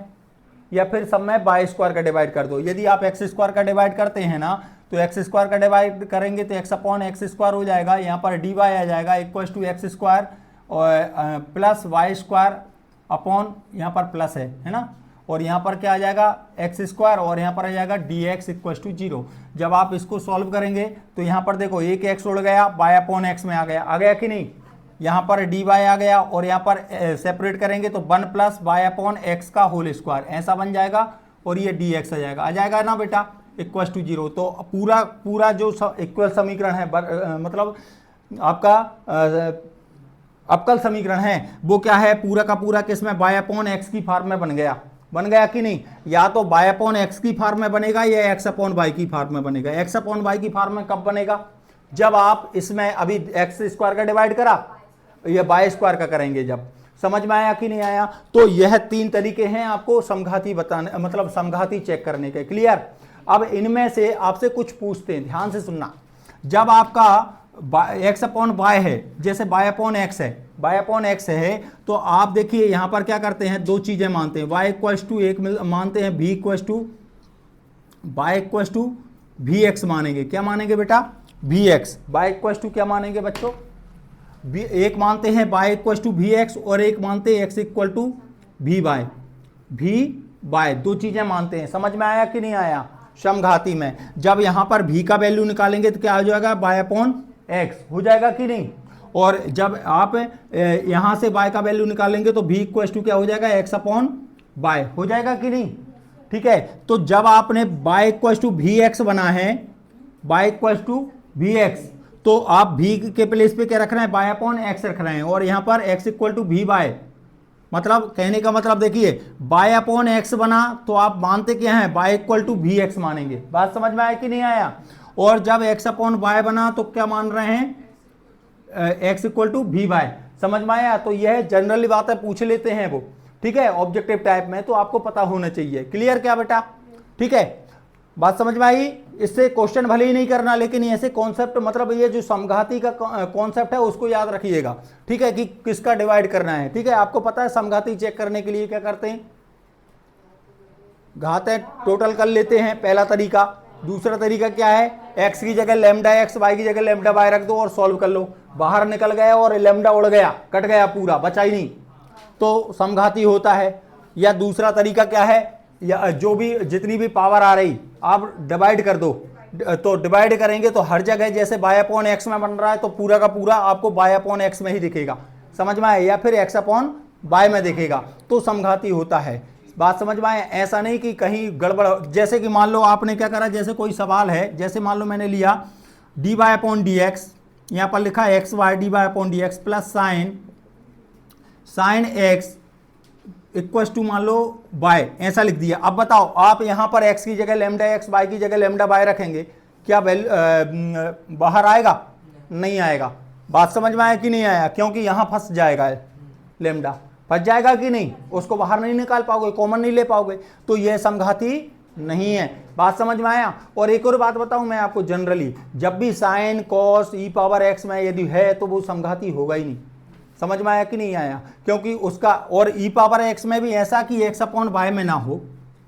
या फिर सब में y स्क्वायर का डिवाइड कर दो। यदि आप x स्क्वायर का डिवाइड करते हैं ना, तो x स्क्वायर का डिवाइड करेंगे तो x अपॉन एक्स स्क्वायर हो जाएगा, यहाँ पर dy आ जाएगा इक्वल टू एक्स स्क्वायर, और प्लस वाई स्क्वायर अपॉन, यहाँ पर प्लस है ना, और यहाँ पर क्या आ जाएगा एक्स स्क्वायर, और यहाँ पर आ जाएगा डी एक्स इक्व टू 0। जब आप इसको सॉल्व करेंगे तो यहाँ पर देखो एक एक्स उड़ गया, वाई अपॉन एक्स में आ गया कि नहीं, यहाँ पर डी वाई आ गया, और यहाँ पर सेपरेट करेंगे तो 1 प्लस वाई अपॉन एक्स का होल स्क्वायर ऐसा बन जाएगा, और ये डी एक्स आ जाएगा ना बेटा इक्व टू 0। तो पूरा जो इक्वल समीकरण है मतलब आपका अवकल समीकरण है वो क्या है, पूरा का पूरा किसमें वाई अपॉन एक्स की फॉर्म में बन गया कि नहीं। या तो वाई अपॉन एक्स की फॉर्म में बनेगा या एक्स अपॉन वाई की फॉर्म में बनेगा। एक्स अपॉन वाई की फॉर्म में कब बनेगा, जब आप इसमें अभी एक्स स्क्वायर का डिवाइड करा, ये वाई स्क्वायर का करेंगे जब। समझ में आया कि नहीं आया। तो यह 3 तरीके हैं आपको समघाती बताने, मतलब समघाती चेक करने के। क्लियर। अब इनमें से आपसे कुछ पूछते हैं, ध्यान से सुनना। जब आपका एक्स अपॉन वाई है, जैसे वाई अपॉन एक्स है, तो आप देखिए यहां पर क्या करते हैं, 2 चीजें मानते हैं। वाई इक्वल्स टू एक मानते हैं, b equals to y equals to v x मानेंगे। क्या मानेंगे बेटा, v x. Y equals to क्या मानेंगे बच्चों, एक मानते हैं y equals to v x, और एक मानते हैं x equal to v y. 2 चीजें मानते हैं। समझ में आया कि नहीं आया। समघाती में जब यहां पर v का वैल्यू निकालेंगे तो क्या हो जाएगा, वाई अपॉन एक्स हो जाएगा कि नहीं। और जब आप यहां से y का वैल्यू निकालेंगे तो v इक्वल टू क्या हो जाएगा, x अपॉन वाई हो जाएगा कि नहीं। ठीक है। तो जब आपने y equal to v x बना है, y equal to v x, तो आप v के प्लेस पे क्या रख रहे हैं, y अपॉन एक्स रख रहे हैं, और यहां पर x equal to v y. मतलब कहने का मतलब देखिए, y अपॉन एक्स बना तो आप मानते क्या है, y equal to v x मानेंगे। बात समझ में आया कि नहीं आया। और जब x अपॉन वाई बना तो क्या मान रहे हैं, x equal to v y. समझ में आया। तो यह जनरली बातें पूछ लेते हैं वो, ठीक है, ऑब्जेक्टिव टाइप में, तो आपको पता होना चाहिए। क्लियर क्या बेटा, ठीक है, बात समझ में आई। इससे क्वेश्चन भले ही नहीं करना, लेकिन ऐसे कॉन्सेप्ट, मतलब ये जो समघाती का कॉन्सेप्ट है उसको याद रखिएगा, ठीक है, कि किसका डिवाइड करना है। ठीक है, आपको पता है समघाती चेक करने के लिए क्या करते हैं, घातें टोटल कर लेते हैं, पहला तरीका। दूसरा तरीका क्या है, x की जगह लैम्डा x, y की जगह लैम्डा y रख दो और सॉल्व कर लो। बाहर निकल गया और लैम्डा उड़ गया, कट गया पूरा, बचा ही नहीं, तो समघाती होता है। या दूसरा तरीका क्या है, या जो भी जितनी भी पावर आ रही आप डिवाइड कर दो। तो डिवाइड करेंगे तो हर जगह जैसे y अपॉन एक्स में बन रहा है तो पूरा का पूरा आपको y अपॉन एक्स में ही दिखेगा। समझ में आया। या फिर x अपॉन y में दिखेगा, तो समघाती होता है। बात समझ में आए। ऐसा नहीं कि कहीं गड़बड़, जैसे कि मान लो आपने क्या करा, जैसे कोई सवाल है, जैसे मान लो मैंने लिया d y upon d x, यहाँ पर लिखा है x y d y upon d x plus sine x equal to मान लो वाई, ऐसा लिख दिया। अब बताओ, आप यहाँ पर एक्स की जगह लैम्डा एक्स, वाई की जगह लैम्डा वाई रखेंगे, क्या बाहर आएगा, नहीं आएगा। बात समझ में आया कि नहीं आया, क्योंकि यहाँ फंस जाएगा, लैम्डा फंस जाएगा कि नहीं, उसको बाहर नहीं निकाल पाओगे, कॉमन नहीं ले पाओगे, तो यह समघाती नहीं है। बात समझ में आया। और एक और बात बताऊं मैं आपको, जनरली जब भी साइन कॉस ई पावर एक्स में यदि है तो वो समघाती होगा ही नहीं। समझ में आया कि नहीं आया, क्योंकि उसका, और ई पावर एक्स में भी ऐसा कि एक्स अपॉन वाई में ना हो,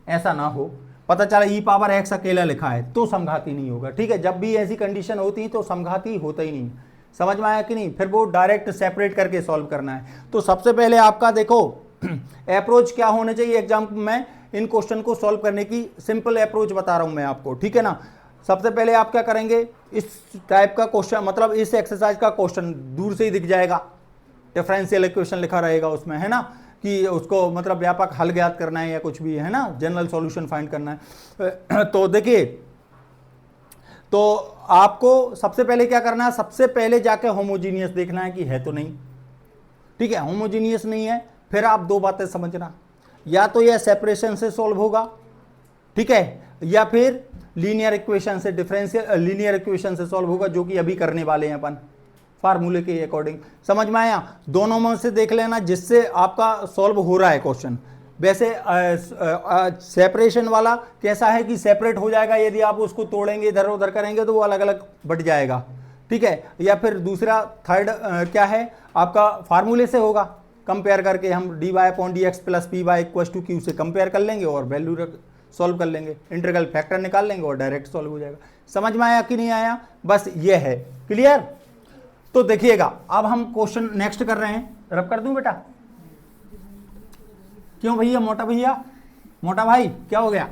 ऐसा ना हो, पता चला ई पावर एक्स अकेला लिखा है तो समघाती नहीं होगा। ठीक है, जब भी ऐसी कंडीशन होती है तो समघाती होता ही नहीं। समझ में आया कि नहीं। फिर वो डायरेक्ट सेपरेट करके सॉल्व करना है। तो सबसे पहले आपका देखो अप्रोच क्या होना चाहिए एग्जाम में, इन क्वेश्चन को सॉल्व करने की सिंपल अप्रोच बता रहा हूं मैं आपको, ठीक है ना। सबसे पहले आप क्या करेंगे, इस टाइप का क्वेश्चन, मतलब इस एक्सरसाइज का क्वेश्चन दूर से ही दिख जाएगा, डिफरेंशियल इक्वेशन लिखा रहेगा उसमें, है ना, कि उसको मतलब व्यापक हल ज्ञात करना है या कुछ भी है ना, जनरल सॉल्यूशन फाइंड करना है। तो देखिए, तो आपको सबसे पहले क्या करना है, सबसे पहले जाके होमोजीनियस देखना है कि है तो नहीं। ठीक है, होमोजीनियस नहीं है, फिर आप 2 बातें समझना, या तो यह सेपरेशन से सॉल्व होगा, ठीक है, या फिर लीनियर इक्वेशन से, डिफरेंशियल लीनियर इक्वेशन से सॉल्व होगा, जो कि अभी करने वाले हैं अपन फार्मूले के अकॉर्डिंग। समझ में आया। दोनों में से देख लेना जिससे आपका सॉल्व हो रहा है क्वेश्चन। वैसे सेपरेशन वाला कैसा है कि सेपरेट हो जाएगा, यदि आप उसको तोड़ेंगे इधर उधर करेंगे तो वो अलग अलग बट जाएगा, ठीक है। या फिर दूसरा थर्ड क्या है आपका, फार्मूले से होगा, कंपेयर करके हम d y upon d x plus P y equal to Q से कंपेयर कर लेंगे और वैल्यू सॉल्व कर लेंगे, इंटीग्रल फैक्टर निकाल लेंगे और डायरेक्ट सॉल्व हो जाएगा। समझ में आया कि नहीं आया, बस ये है। क्लियर। तो देखिएगा, अब हम क्वेश्चन नेक्स्ट कर रहे हैं। रब कर दूं बेटा? क्यों भैया, मोटा भैया, मोटा भाई क्या हो गया?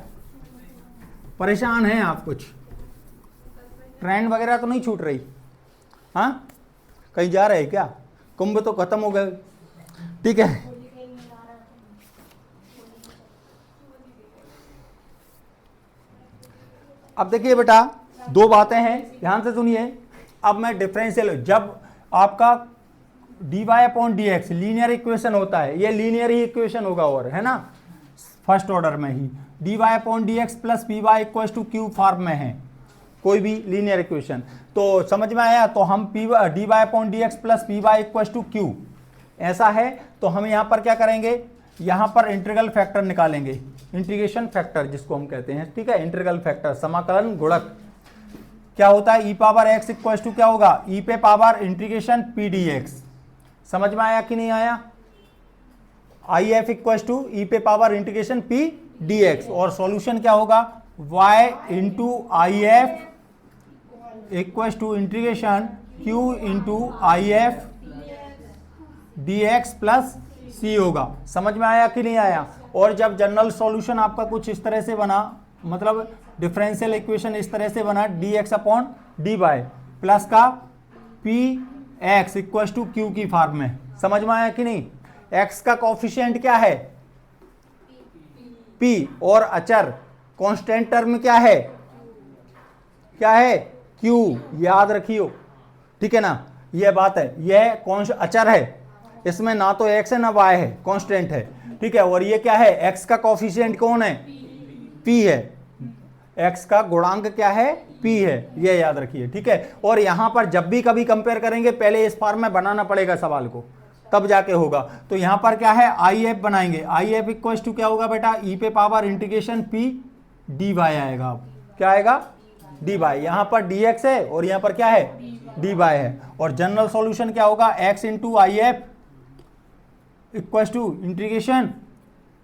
परेशान हैं आप? कुछ ट्रेंड वगैरह तो नहीं छूट रही? हाँ, कहीं जा रहे हैं क्या? कुंभ तो खत्म हो गए, ठीक है। अब देखिए बेटा, दो बातें हैं, ध्यान से सुनिए। अब मैं डिफरेंशियल, जब आपका dy upon d x linear equation होता है, ये लीनियर ही इक्वेशन होगा, और है ना, फर्स्ट ऑर्डर में ही dy upon d x plus P y equal to q form में है कोई भी लीनियर इक्वेशन, तो समझ में आया? तो हम dy upon d x plus P y equal to q ऐसा है, तो हम यहाँ पर क्या करेंगे, यहाँ पर इंटीग्रल फैक्टर निकालेंगे, इंटीग्रेशन फैक्टर जिसको हम कहते हैं, ठीक है। इंटीग्रल फैक्टर, समाकलन गुणक क्या होता है? E power x equal to क्या होगा? ई पे power integration p d x. समझ में आया कि नहीं आया? I F equal to e पे power integration p d x, और सॉल्यूशन क्या होगा? y into I F equal to integration q into I F d x plus c होगा। समझ में आया कि नहीं आया? और जब जनरल सॉल्यूशन आपका कुछ इस तरह से बना, मतलब डिफरेंशियल इक्वेशन इस तरह से बना, d x upon d y plus का p x equal to q की फॉर्म में। समझ में आया कि नहीं? एक्स का कोफिशिएंट क्या है? पी, और अचर कांस्टेंट टर्म क्या है? क्या है? क्यू, याद रखियो, ठीक है ना? यह बात है, यह कौन अचर है, इसमें ना तो एक्स है ना वाई है, कांस्टेंट है, ठीक है। और ये क्या है? एक्स का कोफिशिएंट कौन है? पी है। एक्स का गुणांक क्या है? पी है, ये याद रखिए, ठीक है। और यहां पर जब भी कभी कंपेयर करेंगे, पहले इस फॉर्म में बनाना पड़ेगा सवाल को, तब जाके होगा। तो यहां पर क्या है? आई एफ बनाएंगे, आई एफ इक्वल टू क्या होगा बेटा? ई पे power integration p d y आएगा। क्या आएगा? D y. यहां पर डी एक्स है और यहां पर क्या है? डी वाई है। और जनरल सॉल्यूशन क्या होगा? X into I F equal to integration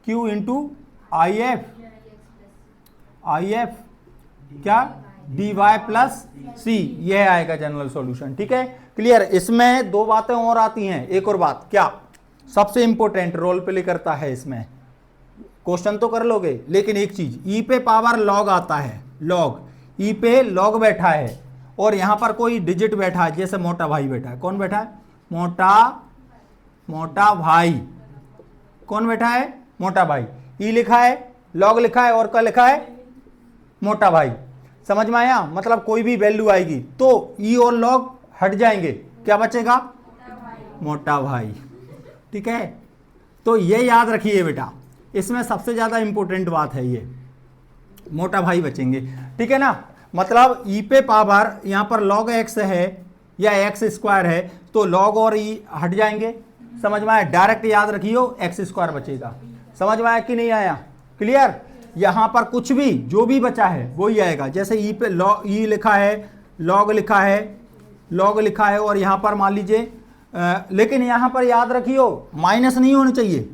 q into I F क्या? डी वाई प्लस सी, यह आएगा जनरल सॉल्यूशन, ठीक है। क्लियर? इसमें दो बातें और आती हैं, एक और बात क्या सबसे इंपॉर्टेंट रोल प्ले करता है इसमें, क्वेश्चन तो कर लोगे, लेकिन एक चीज, ई पे पावर लॉग आता है, लॉग, ई पे लॉग बैठा है और यहां पर कोई डिजिट बैठा है, जैसे मोटा भाई बैठा है। कौन बैठा है? मोटा भाई। कौन बैठा है? मोटा भाई। ई लिखा है, लॉग लिखा है, और क्या लिखा है? मोटा भाई। समझ में आया? मतलब कोई भी वैल्यू आएगी तो ई और लॉग हट जाएंगे, क्या बचेगा? मोटा भाई, ठीक है। तो ये याद रखिए बेटा, इसमें सबसे ज्यादा इंपॉर्टेंट बात है ये, मोटा भाई बचेंगे, ठीक है ना। मतलब ई पे पावर यहां पर लॉग एक्स है या एक्स स्क्वायर है, तो लॉग और ई हट जाएंगे। समझ में आया? डायरेक्ट याद रखियो, एक्स स्क्वायर बचेगा। समझ में आया कि नहीं आया? क्लियर? यहां पर कुछ भी जो भी बचा है वही आएगा। जैसे ई पे लॉग, ई लिखा है, लॉग लिखा है, और यहां पर मान लीजिए, लेकिन यहां पर याद रखियो माइनस नहीं होना चाहिए।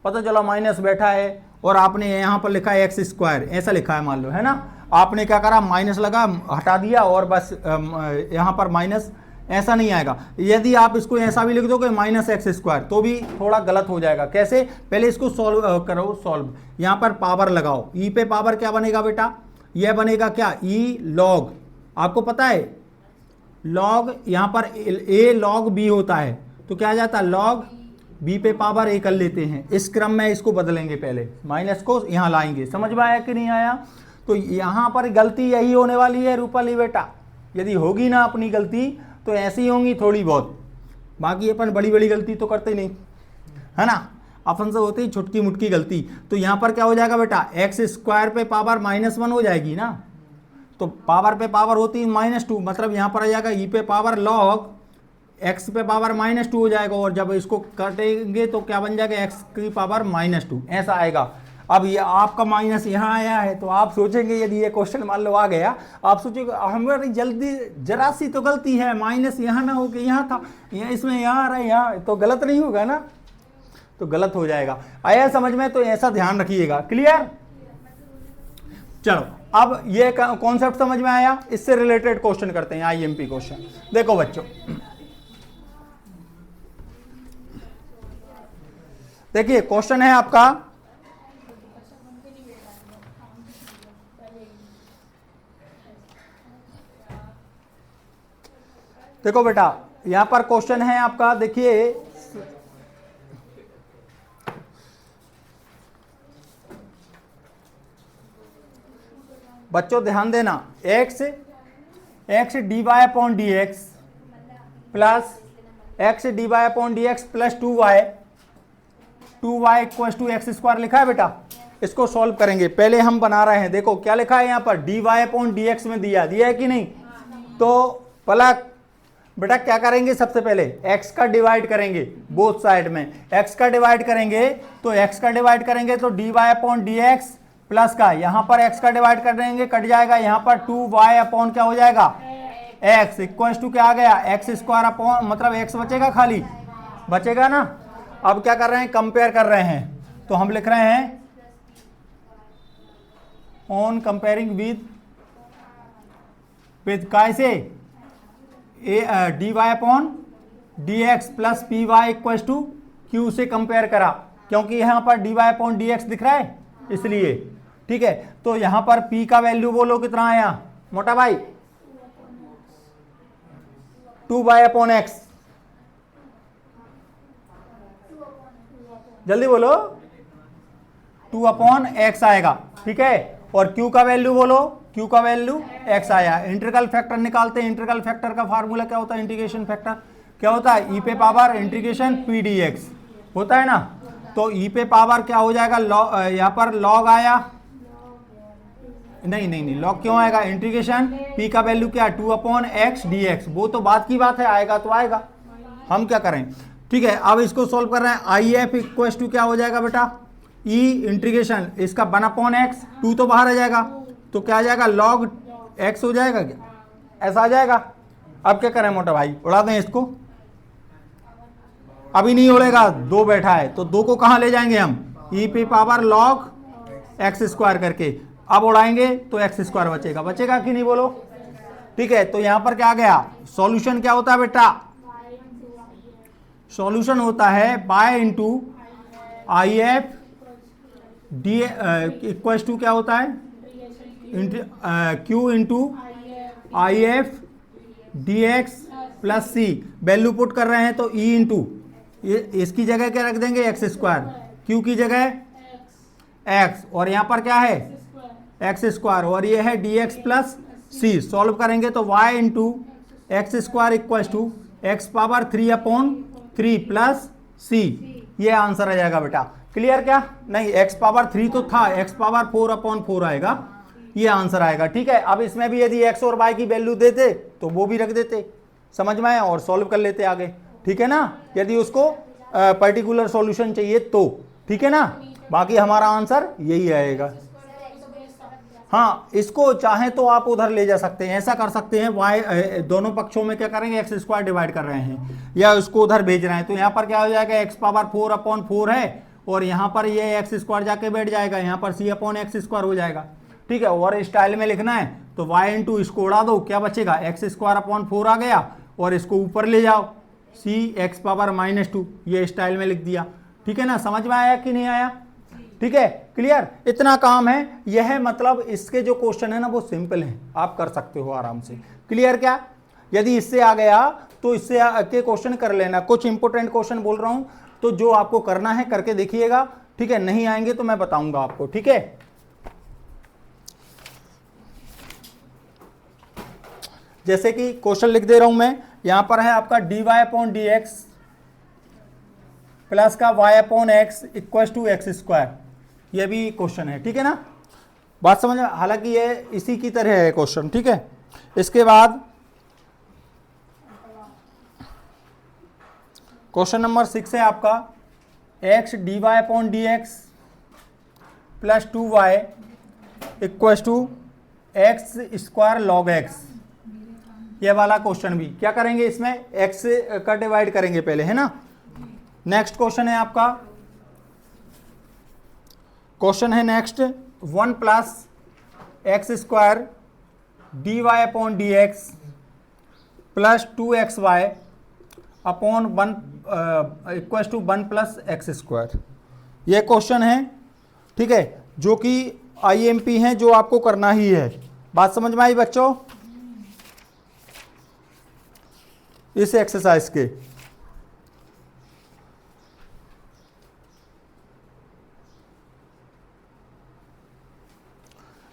पता चला माइनस बैठा है और आपने यहां पर लिखा है एक्स स्क्वायर, ऐसा लिखा है मान लो, है ना। आपने क्या करा? माइनस लगा, हटा दिया, और बस यहां पर माइनस, ऐसा नहीं आएगा। यदि आप इसको ऐसा भी लिख दोगे माइनस एक्स स्क्वायर, तो भी थोड़ा गलत हो जाएगा। कैसे? पहले इसको सॉल्व करो, सॉल्व, यहां पर पावर लगाओ। ई पे पावर क्या बनेगा बेटा? यह बनेगा क्या? ई लॉग, आपको पता है लॉग, यहां पर ए लॉग बी होता है, तो क्या आ जाता है? लॉग बी पे पावर ए कर लेते हैं। इस क्रम में इसको बदलेंगे, पहले माइनस को यहां लाएंगे। समझ में आया कि नहीं आया? तो यहां पर गलती यही होने वाली है रूपाली बेटा, यदि होगी ना अपनी गलती तो ऐसी होंगी थोड़ी बहुत, बाकी अपन बड़ी बड़ी गलती तो करते नहीं, है ना। अपन से होती छुटकी मुटकी गलती। तो यहां पर क्या हो जाएगा बेटा? एक्स स्क्वायर पे पावर -1 हो जाएगी ना, तो पावर पे पावर होती है -2, मतलब यहां पर आ जाएगा ई पे पावर लॉग एक्स पे पावर -2 हो जाएगा, और जब इसको काटेंगे तो क्या बन जाएगा? एक्स की पावर -2, ऐसा आएगा। अब ये आपका माइनस यहाँ आया है, तो आप सोचेंगे, यदि ये क्वेश्चन मान लो आ गया, आप सोचेंगे हमारी जल्दी जरा सी तो गलती है, माइनस यहाँ ना हो के यहाँ था, यहाँ इसमें यहाँ आ रहा है, यहाँ तो गलत नहीं होगा ना, तो गलत हो जाएगा। आया समझ में? तो ऐसा ध्यान रखिएगा। क्लियर? चलो, अब ये कॉन्सेप्ट समझ में आया। इससे रिलेटेड क्वेश्चन करते हैं, आईएमपी क्वेश्चन। देखो बच्चों, देखिए क्वेश्चन है आपका, देखो बेटा यहां पर क्वेश्चन है आपका, देखिए बच्चों ध्यान देना, x dy upon d x plus x dy upon d x plus 2y equal to x square लिखा है बेटा। इसको सॉल्व करेंगे, पहले हम बना रहे हैं, देखो क्या लिखा है यहाँ पर, dy अपॉन डी एक्स में दिया है कि नहीं। तो पलक बेटा क्या करेंगे, सबसे पहले x का डिवाइड करेंगे बोथ साइड में, x का डिवाइड करेंगे तो dy upon d x plus का यहां पर x का डिवाइड कर देंगे, कट जाएगा, यहां पर 2y अपॉन क्या हो जाएगा x इक्वल टू क्या आ गया, एक्स स्क्वायर अपॉन मतलब x बचेगा, खाली बचेगा ना। अब क्या कर रहे हैं, कंपेयर कर रहे हैं, तो हम लिख रहे हैं ऑन कंपेयरिंग विद कैसे dy upon d x plus P y equal to Q से कंपेयर करा, क्योंकि यहां पर dy अपॉन डी एक्स दिख रहा है इसलिए, ठीक है। तो यहां पर p का वैल्यू बोलो कितना आया मोटा भाई, 2y अपॉन एक्स, जल्दी बोलो, 2 अपॉन एक्स आएगा, ठीक है। और q का वैल्यू बोलो, q का वैल्यू x आया। इंटीग्रल फैक्टर निकालते हैं, इंटीग्रल फैक्टर का फार्मूला क्या होता है, इंटीग्रेशन फैक्टर क्या होता है, e पे पावर इंटीग्रेशन p dx होता है ना। तो e पे पावर क्या हो जाएगा, यहाँ पर log आया, नहीं log क्यों आएगा, इंटीग्रेशन p का वैल्यू क्या, 2 अपॉन एक्स डी एक्स, वो तो बात की बात है, आएगा तो आएगा, हम क्या करें, ठीक है। अब इसको सॉल्व कर रहे हैं, आई एफ इक्वल टू क्या हो जाएगा बेटा, e इंटीग्रेशन इसका 1 अपॉन एक्स, 2 तो बाहर आ जाएगा, तो क्या आ जाएगा log x हो जाएगा, क्या ऐसा आ जाएगा। अब क्या करें मोटा भाई, उड़ा दें इसको, अभी नहीं उड़ेगा, 2 बैठा है तो 2 को कहां ले जाएंगे हम, e पे पावर log x स्क्वायर करके, अब उड़ाएंगे तो x स्क्वायर बचेगा कि नहीं बोलो, ठीक है। तो यहां पर क्या आ गया, सॉल्यूशन क्या होता है बेटा, सॉल्यूशन होता है by into I F d equal to क्या होता है, q into I F d x plus c, value put कर रहे हैं तो e इंटू इसकी जगह क्या रख देंगे, एक्स स्क्वायर, q की जगह x, और यहाँ पर क्या है एक्स स्क्वायर, और ये है d x plus c. Solve करेंगे तो y into x square equal to x power 3 upon 3 plus c, ये आंसर आ जाएगा बेटा। क्लियर क्या, नहीं x पावर 3 तो था, x पावर 4 अपॉन 4 आएगा, ये आंसर आएगा, ठीक है। अब इसमें भी यदि x और y की वैल्यू देते तो वो भी रख देते, समझ में आया, और सॉल्व कर लेते आगे, ठीक है ना, यदि उसको पर्टिकुलर सॉल्यूशन चाहिए तो, ठीक है ना। बाकी हमारा आंसर यही आएगा। हाँ, इसको चाहे तो आप उधर ले जा सकते हैं, ऐसा कर सकते हैं, y दोनों पक्षों में क्या करेंगे, एक्स स्क्वायर डिवाइड कर रहे हैं या उसको उधर भेज रहे हैं, तो यहाँ पर क्या हो जाएगा, एक्स पावर 4 अपॉन 4 है, और यहाँ पर ये एक्स स्क्वायर जाके बैठ जाएगा, यहाँ पर सी अपॉन एक्स स्क्वायर हो जाएगा, ठीक है। और स्टाइल में लिखना है तो y इंटू इसको उड़ा दो, क्या बचेगा, एक्स स्क्वायर अपॉन 4 आ गया, और इसको ऊपर ले जाओ, सी एक्स पावर -2, ये स्टाइल में लिख दिया, ठीक है ना। समझ में आया कि नहीं आया, ठीक है, क्लियर, इतना काम है। यह मतलब इसके जो क्वेश्चन है ना वो सिंपल है, आप कर सकते हो आराम से, क्लियर क्या। यदि इससे आ गया तो इससे के क्वेश्चन कर लेना, कुछ इंपॉर्टेंट क्वेश्चन बोल रहा हूं तो जो आपको करना है करके देखिएगा, ठीक है। नहीं आएंगे तो मैं बताऊंगा आपको, ठीक है। जैसे कि क्वेश्चन लिख दे रहा हूं मैं, यहां पर है आपका dy upon d x plus का y upon x equal to x square, ये भी क्वेश्चन है, ठीक है ना, बात समझ में। हालांकि ये इसी की तरह है क्वेश्चन, ठीक है। इसके बाद क्वेश्चन नंबर 6 है आपका, x dy upon d x plus 2y equal to x square log x, ये वाला क्वेश्चन भी क्या करेंगे, इसमें x का डिवाइड करेंगे पहले, है ना। नेक्स्ट क्वेश्चन है आपका, क्वेश्चन है next, 1 plus x square d y upon d x plus 2xy upon 1 equal to 1 plus x square, ये क्वेश्चन है, ठीक है, जो कि आईएमपी हैं, जो आपको करना ही है। बात समझ में आई बच्चों इस एक्सरसाइज के?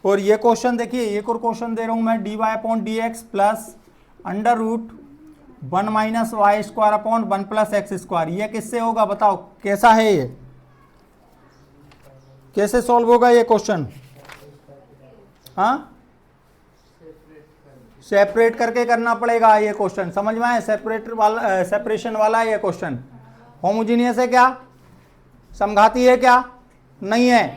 और ये क्वेश्चन देखिए, एक और क्वेश्चन दे रहा हूं मैं, dy upon d x plus under root 1 minus y square upon 1 plus x square. ये किससे होगा बताओ, कैसा है ये, कैसे सॉल्व होगा ये क्वेश्चन? हाँ, सेपरेट करके करना पड़ेगा ये क्वेश्चन, समझ में आए? सेपरेटर वाला, सेपरेशन वाला है ये क्वेश्चन। होमोजीनियस है क्या, समघाती है क्या? नहीं है,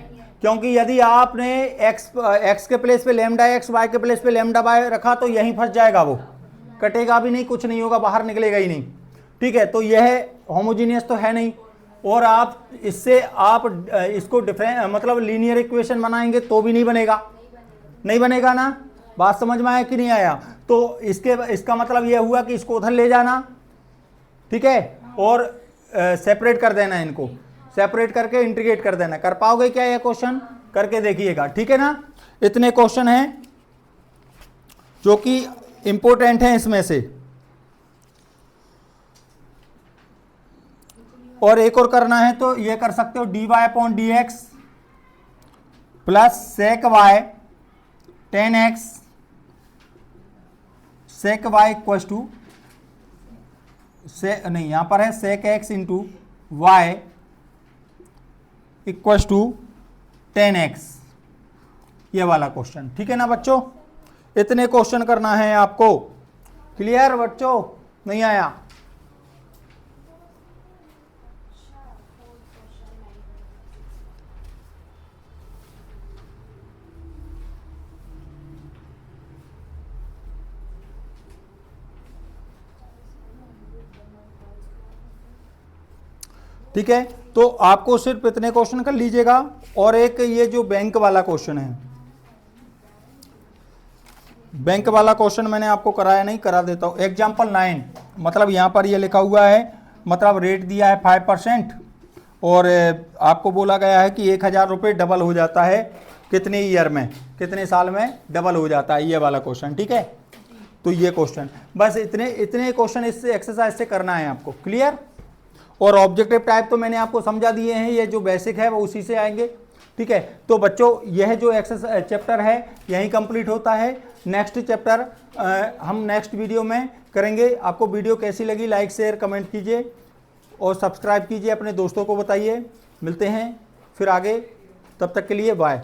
क्योंकि यदि आपने x के प्लेस पे लैम्डा x, y के प्लेस पे लैम्डा y रखा तो यहीं फंस जाएगा, वो कटेगा भी नहीं, कुछ नहीं होगा, बाहर निकलेगा ही नहीं, ठीक है। तो यह होमोजीनियस तो है नहीं, और आप इससे आप इसको डिफरेंट मतलब लीनियर इक्वेशन बनाएंगे तो भी नहीं बनेगा, नहीं बनेगा ना। बात समझ में आया कि नहीं आया? तो इसका मतलब यह हुआ कि इसको उधर ले जाना, ठीक है, और सेपरेट कर देना, इनको सेपरेट करके इंटीग्रेट कर देना। कर पाओगे क्या ये क्वेश्चन? करके देखिएगा, ठीक है ना। इतने क्वेश्चन हैं जो कि इंपॉर्टेंट हैं इसमें से। और एक और करना है तो ये कर सकते हो, dy upon d x plus sec y tan x sec y equal to से नहीं, यहां पर है sec x into y equal to 10x, ये वाला क्वेश्चन, ठीक है ना बच्चों। इतने क्वेश्चन करना है आपको, क्लियर बच्चों? नहीं आया? ठीक है, तो आपको सिर्फ इतने क्वेश्चन कर लीजिएगा। और एक ये जो बैंक वाला क्वेश्चन है, बैंक वाला क्वेश्चन मैंने आपको कराया नहीं, करा देता हूं। एग्जाम्पल 9, मतलब यहां पर ये लिखा हुआ है, मतलब रेट दिया है 5% और आपको बोला गया है कि 1000 रुपये डबल हो जाता है कितने ईयर में, कितने साल में डबल हो जाता है, ये वाला क्वेश्चन, ठीक है। तो ये क्वेश्चन, बस इतने क्वेश्चन इस एक्सरसाइज से करना है आपको, क्लियर। और ऑब्जेक्टिव टाइप तो मैंने आपको समझा दिए हैं, ये जो बेसिक है वो उसी से आएंगे, ठीक है। तो बच्चों यह जो एक्सरसाइज चैप्टर है यहीं कंप्लीट होता है। नेक्स्ट चैप्टर हम नेक्स्ट वीडियो में करेंगे। आपको वीडियो कैसी लगी, लाइक शेयर कमेंट कीजिए और सब्सक्राइब कीजिए, अपने दोस्तों को बताइए। मिलते हैं फिर आगे, तब तक के लिए बाय।